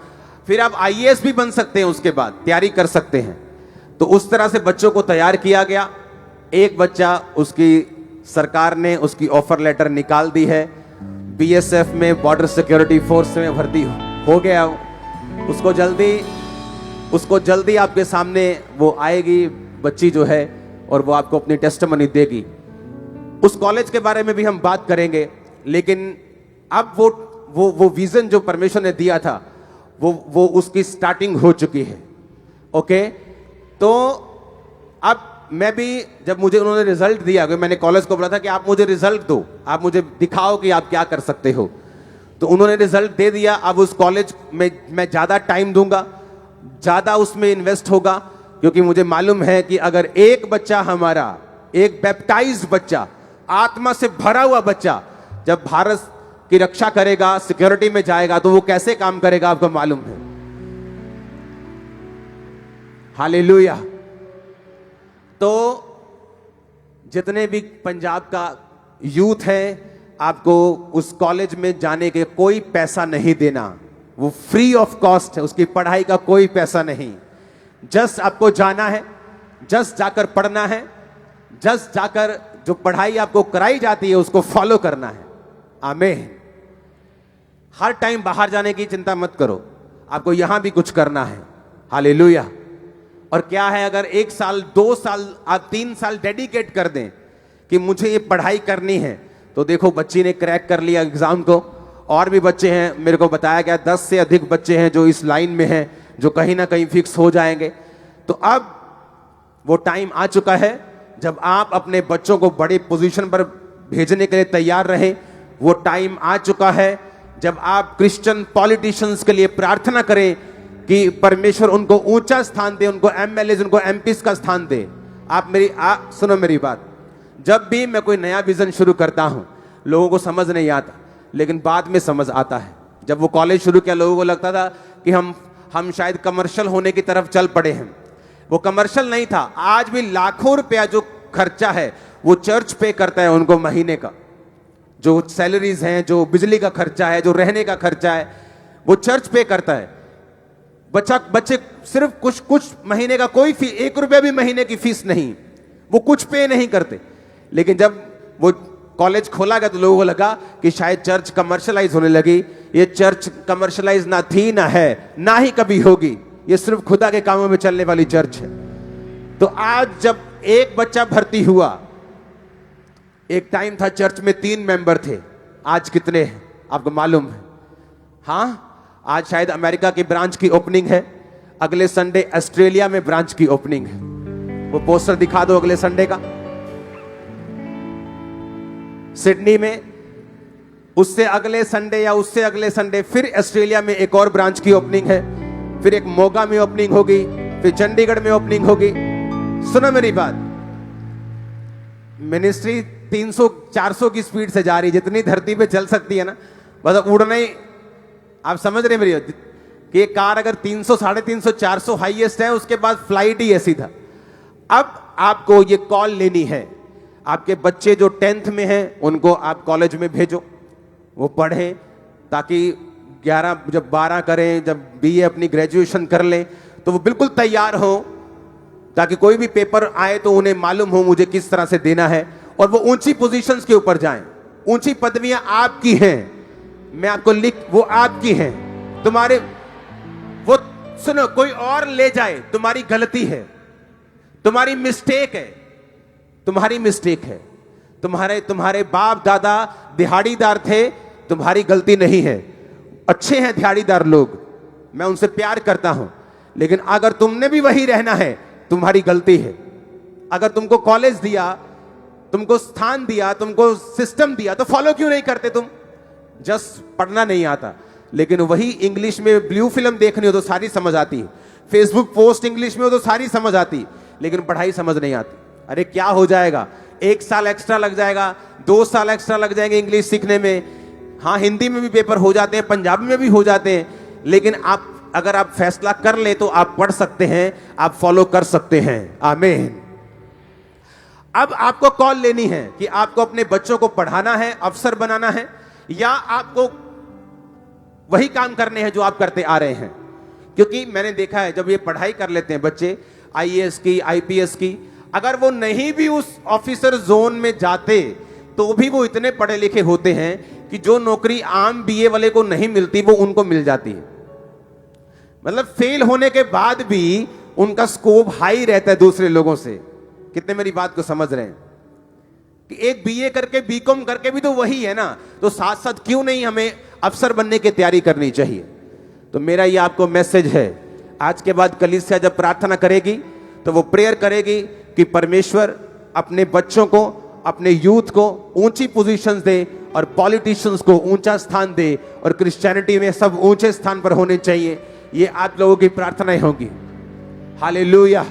S1: फिर आप आईएएस भी बन सकते हैं, उसके बाद तैयारी कर सकते हैं। तो उस तरह से बच्चों को तैयार किया गया। एक बच्चा, उसकी सरकार ने उसकी ऑफर लेटर निकाल दी है, बीएसएफ में, बॉर्डर सिक्योरिटी फोर्स में भर्ती हो गया। उसको जल्दी आपके सामने वो आएगी बच्ची जो है, और वो आपको अपनी टेस्टिमनी देगी। उस कॉलेज के बारे में भी हम बात करेंगे, लेकिन अब वो विजन जो परमेश्वर ने दिया था, वो उसकी स्टार्टिंग हो चुकी है। ओके, तो अब मैं भी, जब मुझे उन्होंने रिजल्ट दिया, मैंने कॉलेज को बोला था कि आप मुझे रिजल्ट दो, आप मुझे दिखाओ कि आप क्या कर सकते हो, तो उन्होंने रिजल्ट दे दिया। अब उस कॉलेज में मैं ज्यादा टाइम दूंगा, ज्यादा उसमें इन्वेस्ट होगा, क्योंकि मुझे मालूम है कि अगर एक बच्चा हमारा, एक बैप्टाइज्ड बच्चा, आत्मा से भरा हुआ बच्चा जब भारत की रक्षा करेगा, सिक्योरिटी में जाएगा, तो वो कैसे काम करेगा आपको मालूम है। हालेलुया। तो जितने भी पंजाब का यूथ है, आपको उस कॉलेज में जाने के कोई पैसा नहीं देना, वो फ्री ऑफ कॉस्ट है, उसकी पढ़ाई का कोई पैसा नहीं। जस्ट आपको जाना है, जस्ट जाकर पढ़ना है, जस्ट जाकर जो पढ़ाई आपको कराई जाती है उसको फॉलो करना है। आमीन। हर टाइम बाहर जाने की चिंता मत करो, आपको यहां भी कुछ करना है। हालेलुया। और क्या है, अगर 1 साल, 2 साल, आप 3 साल डेडिकेट कर दें कि मुझे ये पढ़ाई करनी है, तो देखो बच्ची ने क्रैक कर लिया एग्जाम को। और भी बच्चे हैं, मेरे को बताया गया 10 से अधिक बच्चे हैं जो इस लाइन में हैं, जो कहीं ना कहीं फिक्स हो जाएंगे। तो अब वो टाइम आ चुका है जब आप अपने बच्चों को बड़े पोजीशन पर भेजने के लिए तैयार रहें। वो टाइम आ चुका है जब आप क्रिश्चियन पॉलिटिशियंस के लिए प्रार्थना करें कि परमेश्वर उनको ऊंचा स्थान दे, उनको एमएलए, उनको एमपीस का स्थान दे। आप सुनो मेरी बात, जब भी मैं कोई नया विजन शुरू करता हूं, लोगों को समझ नहीं आता, लेकिन बाद में समझ आता है। जब वो कॉलेज शुरू किया, लोगों को लगता था कि हम शायद कमर्शियल होने की तरफ चल पड़े हैं। वो कमर्शियल नहीं था। आज भी लाखों रुपया जो खर्चा है वो चर्च पे करता है उनको महीने का, जो सैलरीज हैं, जो बिजली का खर्चा है, जो रहने का खर्चा है, वो चर्च पे करता है। बच्चे सिर्फ कुछ महीने का, कोई फीस, 1 रुपया भी महीने की फीस नहीं, वो कुछ पे नहीं करते। लेकिन जब वो कॉलेज खोला गया तो लोगों को लगा कि शायद चर्च कमर्शलाइज होने लगी। ये चर्च कमर्शलाइज ना थी, ना है, ना ही कभी होगी। ये सिर्फ खुदा के कामों में चलने वाली चर्च है। तो आज जब एक बच्चा भर्ती हुआ, एक टाइम था चर्च में 3 मेंबर थे, आज कितने हैं आपको मालूम है? हाँ, आज शायद अमेरिका की ब्रांच की ओपनिंग है, अगले संडे ऑस्ट्रेलिया में ब्रांच की ओपनिंग है। वो पोस्टर दिखा दो अगले संडे का, सिडनी में। उससे अगले संडे या उससे अगले संडे फिर ऑस्ट्रेलिया में एक और ब्रांच की ओपनिंग है, फिर एक मोगा में ओपनिंग होगी, फिर चंडीगढ़ में ओपनिंग होगी। सुनो मेरी बात, मिनिस्ट्री 300-400 की स्पीड से जा रही, जितनी धरती पे चल सकती है ना, बस उड़ना ही। आप समझ रहे मेरी कि ये कार अगर 300, 350, 400 हाईएस्ट है, उसके बाद फ्लाइट ही ऐसी था। अब आपको ये कॉल लेनी है, आपके बच्चे जो 10th में हैं उनको आप कॉलेज में भेजो, वो पढ़ें, ताकि 11 जब 12 करें, जब बीए अपनी ग्रेजुएशन कर लें, तो वो बिल्कुल तैयार हो, ताकि कोई भी पेपर आए तो उन्हें मालूम हो मुझे किस तरह से देना है, और वो ऊंची पोजीशंस के ऊपर जाएं। ऊंची पदवियां आपकी हैं, मैं आपको वो आपकी हैं। तुम्हारे वो सुनो, कोई और ले जाए तुम्हारी गलती है, तुम्हारी मिस्टेक है, तुम्हारी मिस्टेक है। तुम्हारे बाप दादा दिहाड़ीदार थे, तुम्हारी गलती नहीं है। अच्छे हैं दिहाड़ीदार लोग, मैं उनसे प्यार करता हूं, लेकिन अगर तुमने भी वही रहना है, तुम्हारी गलती है। अगर तुमको कॉलेज दिया, तुमको स्थान दिया, तुमको सिस्टम दिया, तो फॉलो क्यों नहीं करते तुम? जस्ट पढ़ना नहीं आता। लेकिन वही इंग्लिश में ब्लू फिल्म देखनी हो तो सारी समझ आती है, फेसबुक पोस्ट इंग्लिश में हो तो सारी समझ आती, लेकिन पढ़ाई समझ नहीं आती। अरे क्या हो जाएगा, 1 साल एक्स्ट्रा लग जाएगा, 2 साल एक्स्ट्रा लग जाएंगे इंग्लिश सीखने में। हाँ, हिंदी में भी पेपर हो जाते हैं, पंजाबी में भी हो जाते हैं, लेकिन अगर आप फैसला कर ले तो आप पढ़ सकते हैं, आप फॉलो कर सकते हैं। आमीन। अब आपको कॉल लेनी है कि आपको अपने बच्चों को पढ़ाना है, अफसर बनाना है, या आपको वही काम करने हैं जो आप करते आ रहे हैं। क्योंकि मैंने देखा है, जब ये पढ़ाई कर लेते हैं बच्चे आईएएस की, आईपीएस की, अगर वो नहीं भी उस ऑफिसर जोन में जाते तो भी वो इतने पढ़े लिखे होते हैं कि जो नौकरी आम बीए वाले को नहीं मिलती वो उनको मिल जाती है। मतलब फेल होने के बाद भी उनका स्कोप हाई रहता है दूसरे लोगों से। कितने मेरी बात को समझ रहे हैं कि एक बीए करके, बीकॉम करके भी तो वही है ना, तो साथ साथ क्यों नहीं हमें अफसर बनने की तैयारी करनी चाहिए। तो मेरा ये आपको मैसेज है, आज के बाद कलीसिया जब प्रार्थना करेगी तो वो प्रेयर करेगी कि परमेश्वर अपने बच्चों को, अपने यूथ को ऊंची पोजीशंस दे और पॉलिटिशियंस को ऊंचा स्थान दे, और क्रिश्चियनिटी में सब ऊंचे स्थान पर होने चाहिए। ये आप लोगों की प्रार्थनाएं होंगी। Hallelujah,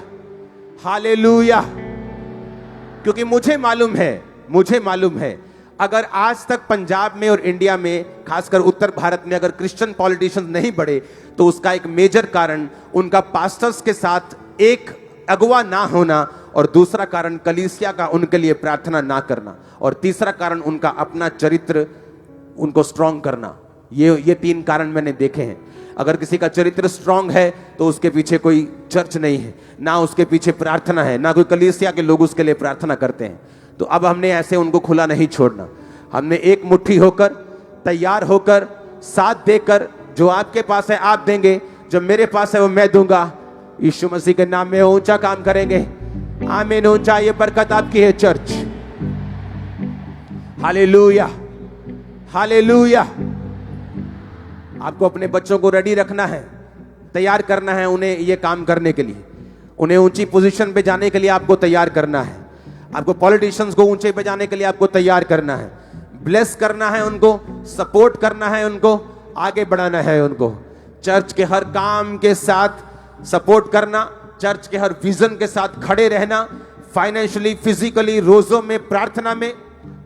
S1: hallelujah. क्योंकि मुझे मालूम है अगर आज तक पंजाब में और इंडिया में, खासकर उत्तर भारत में, अगर क्रिश्चियन पॉलिटिशियंस नहीं बढ़े तो उसका एक मेजर कारण उनका पास्टर्स के साथ एक अगुवा ना होना, और दूसरा कारण कलीसिया का उनके लिए प्रार्थना ना करना, और तीसरा कारण उनका अपना चरित्र उनको स्ट्रांग करना। ये 3 कारण मैंने देखे हैं। अगर किसी का चरित्र स्ट्रांग है तो उसके पीछे कोई चर्च नहीं है, ना उसके पीछे प्रार्थना है, ना कोई कलीसिया के लोग उसके लिए प्रार्थना करते हैं। तो अब हमने ऐसे उनको खुला नहीं छोड़ना। हमने एक मुट्ठी होकर, तैयार होकर, साथ देकर, जो आपके पास है आप देंगे, जो मेरे पास है वो मैं दूंगा। यीशु मसीह के नाम में ऊंचा काम करेंगे। आमीन। ऊंचा, ये बरकत आपकी है चर्च। Hallelujah, hallelujah. आपको अपने बच्चों को रेडी रखना है, तैयार करना है उन्हें ये काम करने के लिए। उन्हें ऊंची पोजीशन पे जाने के लिए आपको तैयार करना है। आपको पॉलिटिशियंस को ऊंचे पे जाने के लिए आपको तैयार करना है, ब्लेस करना है उनको, सपोर्ट करना है उनको, आगे बढ़ाना है उनको। चर्च के हर काम के साथ सपोर्ट करना, चर्च के हर विजन के साथ खड़े रहना, फाइनेंशियली, फिजिकली, रोजों में, प्रार्थना में।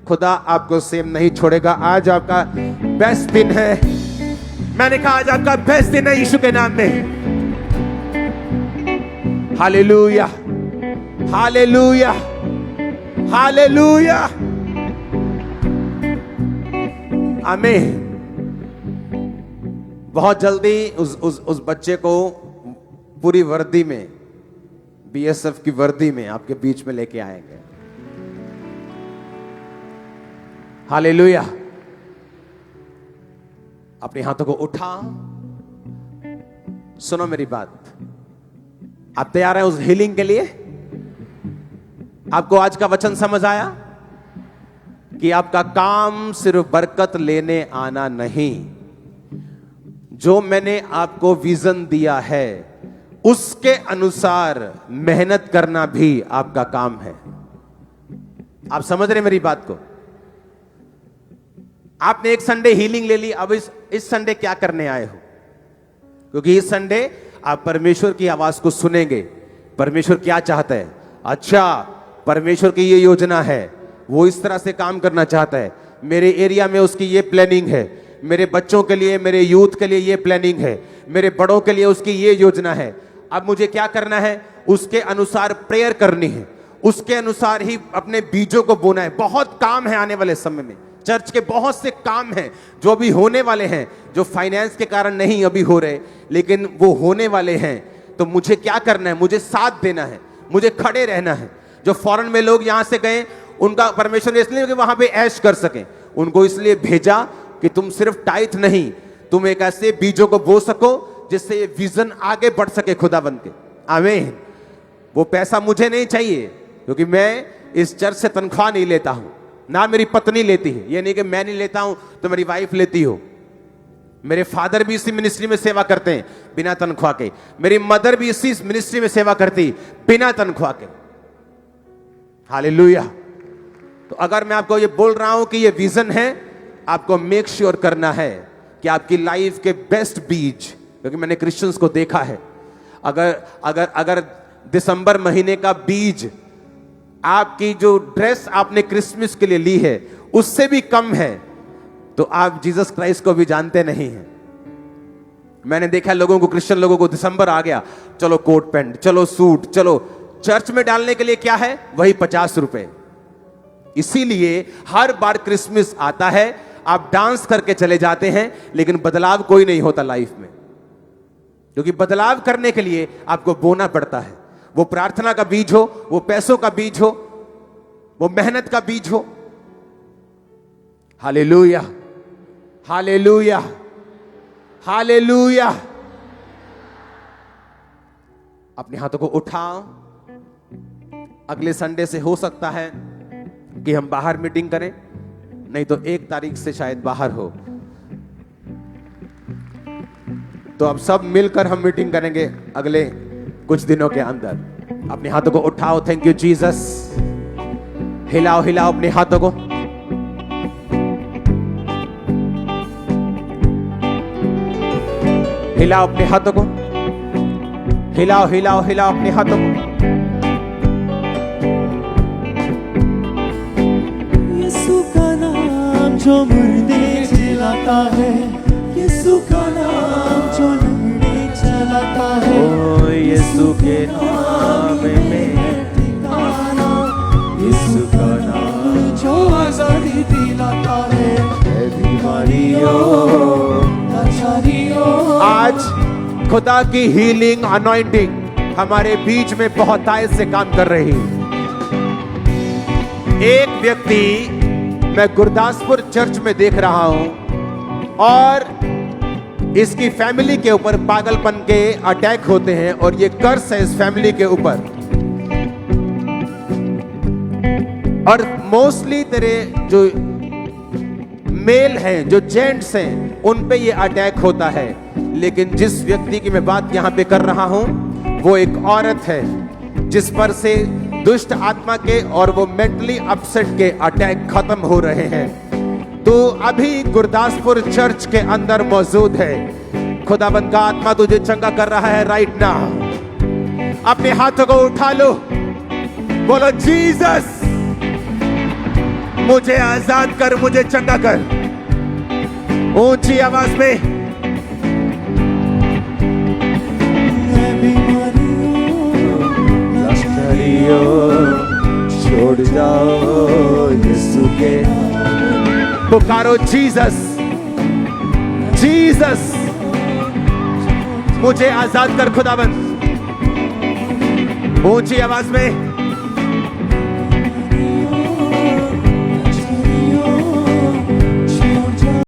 S1: खुदा आपको सेम नहीं छोड़ेगा। आज आपका बेस्ट दिन है। मैंने कहा आज आपका बेस्ट दिन है यीशु के नाम में। Hallelujah, hallelujah, hallelujah. आमीन। बहुत जल्दी उस बच्चे को पूरी वर्दी में, बीएसएफ की वर्दी में आपके बीच में लेके आएंगे। हालेलुया। अपने हाथों को उठा, सुनो मेरी बात। आप तैयार हैं उस हीलिंग के लिए? आपको आज का वचन समझ आया कि आपका काम सिर्फ बरकत लेने आना नहीं, जो मैंने आपको विजन दिया है उसके अनुसार मेहनत करना भी आपका काम है। आप समझ रहे मेरी बात को? आपने एक संडे हीलिंग ले ली, अब इस संडे क्या करने आए हो? क्योंकि इस संडे आप परमेश्वर की आवाज को सुनेंगे। परमेश्वर क्या चाहता है? अच्छा, परमेश्वर की ये योजना है, वो इस तरह से काम करना चाहता है। मेरे एरिया में उसकी ये प्लानिंग है, मेरे बच्चों के लिए, मेरे यूथ के लिए ये प्लानिंग है, मेरे बड़ों के लिए उसकी ये योजना है। अब मुझे क्या करना है? उसके अनुसार प्रेयर करनी है, उसके अनुसार ही अपने बीजों को बोना है। बहुत काम है आने वाले समय में। चर्च के बहुत से काम हैं जो भी होने वाले हैं, जो फाइनेंस के कारण नहीं अभी हो रहे, लेकिन वो होने वाले हैं। तो मुझे क्या करना है? मुझे साथ देना है, मुझे खड़े रहना है। जो फॉरेन में लोग यहां से गए, उनका परमेश्वर ने इसलिए कि वहां पे ऐश कर सके, उनको इसलिए भेजा कि तुम सिर्फ टाइथ नहीं, तुम एक ऐसे बीजों को बो सको जिससे ये विजन आगे बढ़ सके खुदाबंद के। आमीन। वो पैसा मुझे नहीं चाहिए, क्योंकि मैं इस चर्च से तनख्वाह नहीं लेता हूं, ना मेरी पत्नी लेती है। ये नहीं कि मैं नहीं लेता हूं तो मेरी वाइफ लेती हो। मेरे फादर भी इसी मिनिस्ट्री में सेवा करते हैं बिना तनख्वाह के। मेरी मदर भी इसी मिनिस्ट्री में सेवा करती बिना तनख्वाह के। हालेलुया। तो अगर मैं आपको ये बोल रहा हूं कि ये विजन है, आपको मेक श्योर करना है कि आपकी लाइफ के बेस्ट बीज, क्योंकि मैंने क्रिश्चियंस को देखा है, अगर अगर अगर दिसंबर महीने का बीज, आपकी जो ड्रेस आपने क्रिसमस के लिए ली है उससे भी कम है, तो आप जीसस क्राइस्ट को भी जानते नहीं हैं। मैंने देखा लोगों को, क्रिश्चियन लोगों को, दिसंबर आ गया, चलो कोट पैंट, चलो सूट, चलो चर्च में डालने के लिए क्या है, वही 50 रुपए। इसीलिए हर बार क्रिसमस आता है, आप डांस करके चले जाते हैं, लेकिन बदलाव कोई नहीं होता लाइफ में। क्योंकि बदलाव करने के लिए आपको बोना पड़ता है। वो प्रार्थना का बीज हो, वो पैसों का बीज हो, वो मेहनत का बीज हो। Hallelujah, hallelujah, hallelujah. अपने हाथों को उठाओ। अगले संडे से हो सकता है कि हम बाहर मीटिंग करें, नहीं तो 1 तारीख से शायद बाहर हो। तो अब सब मिलकर हम मीटिंग करेंगे अगले कुछ दिनों के अंदर। अपने हाथों को उठाओ। Thank you Jesus. हिलाओ हिलाओ अपने हाथों को। हिलाओ अपने हाथों को, हिलाओ हिलाओ हिलाओ अपने हाथों को।
S2: यीशु का नाम जो मुर्दे जिलाता है, यीशु का नाम जो लंगड़े चलाता है,
S1: ओ यीशु के नाम में
S2: ठिकाना, यीशु का नाम जो आजादी दिलाता है, बीमारियों लाचारियों।
S1: आज खुदा की हीलिंग अनॉइंटिंग हमारे बीच में बहुतायत से काम कर रही है। एक व्यक्ति मैं गुरदासपुर चर्च में देख रहा हूं और इसकी फैमिली के ऊपर पागलपन के अटैक होते हैं और ये कर्स है इस फैमिली के ऊपर। और मोस्टली तेरे जो मेल हैं, जो जेंट्स हैं, उन पे ये अटैक होता है। लेकिन जिस व्यक्ति की मैं बात यहां पे कर रहा हूं, वो एक औरत है जिस पर से दुष्ट आत्मा के और वो मेंटली अपसेट के अटैक खत्म हो रहे हैं। तो अभी गुरदासपुर चर्च के अंदर मौजूद है। खुदाबंद का आत्मा तुझे चंगा कर रहा है राइट नाउ। अपने हाथों को उठा लो, बोलो जीसस मुझे आजाद कर, मुझे चंगा कर। ऊंची आवाज में छोड़ जाओ यीशु के, पुकारो जीसस, जीसस मुझे आजाद कर खुदाबंद। ऊंची आवाज में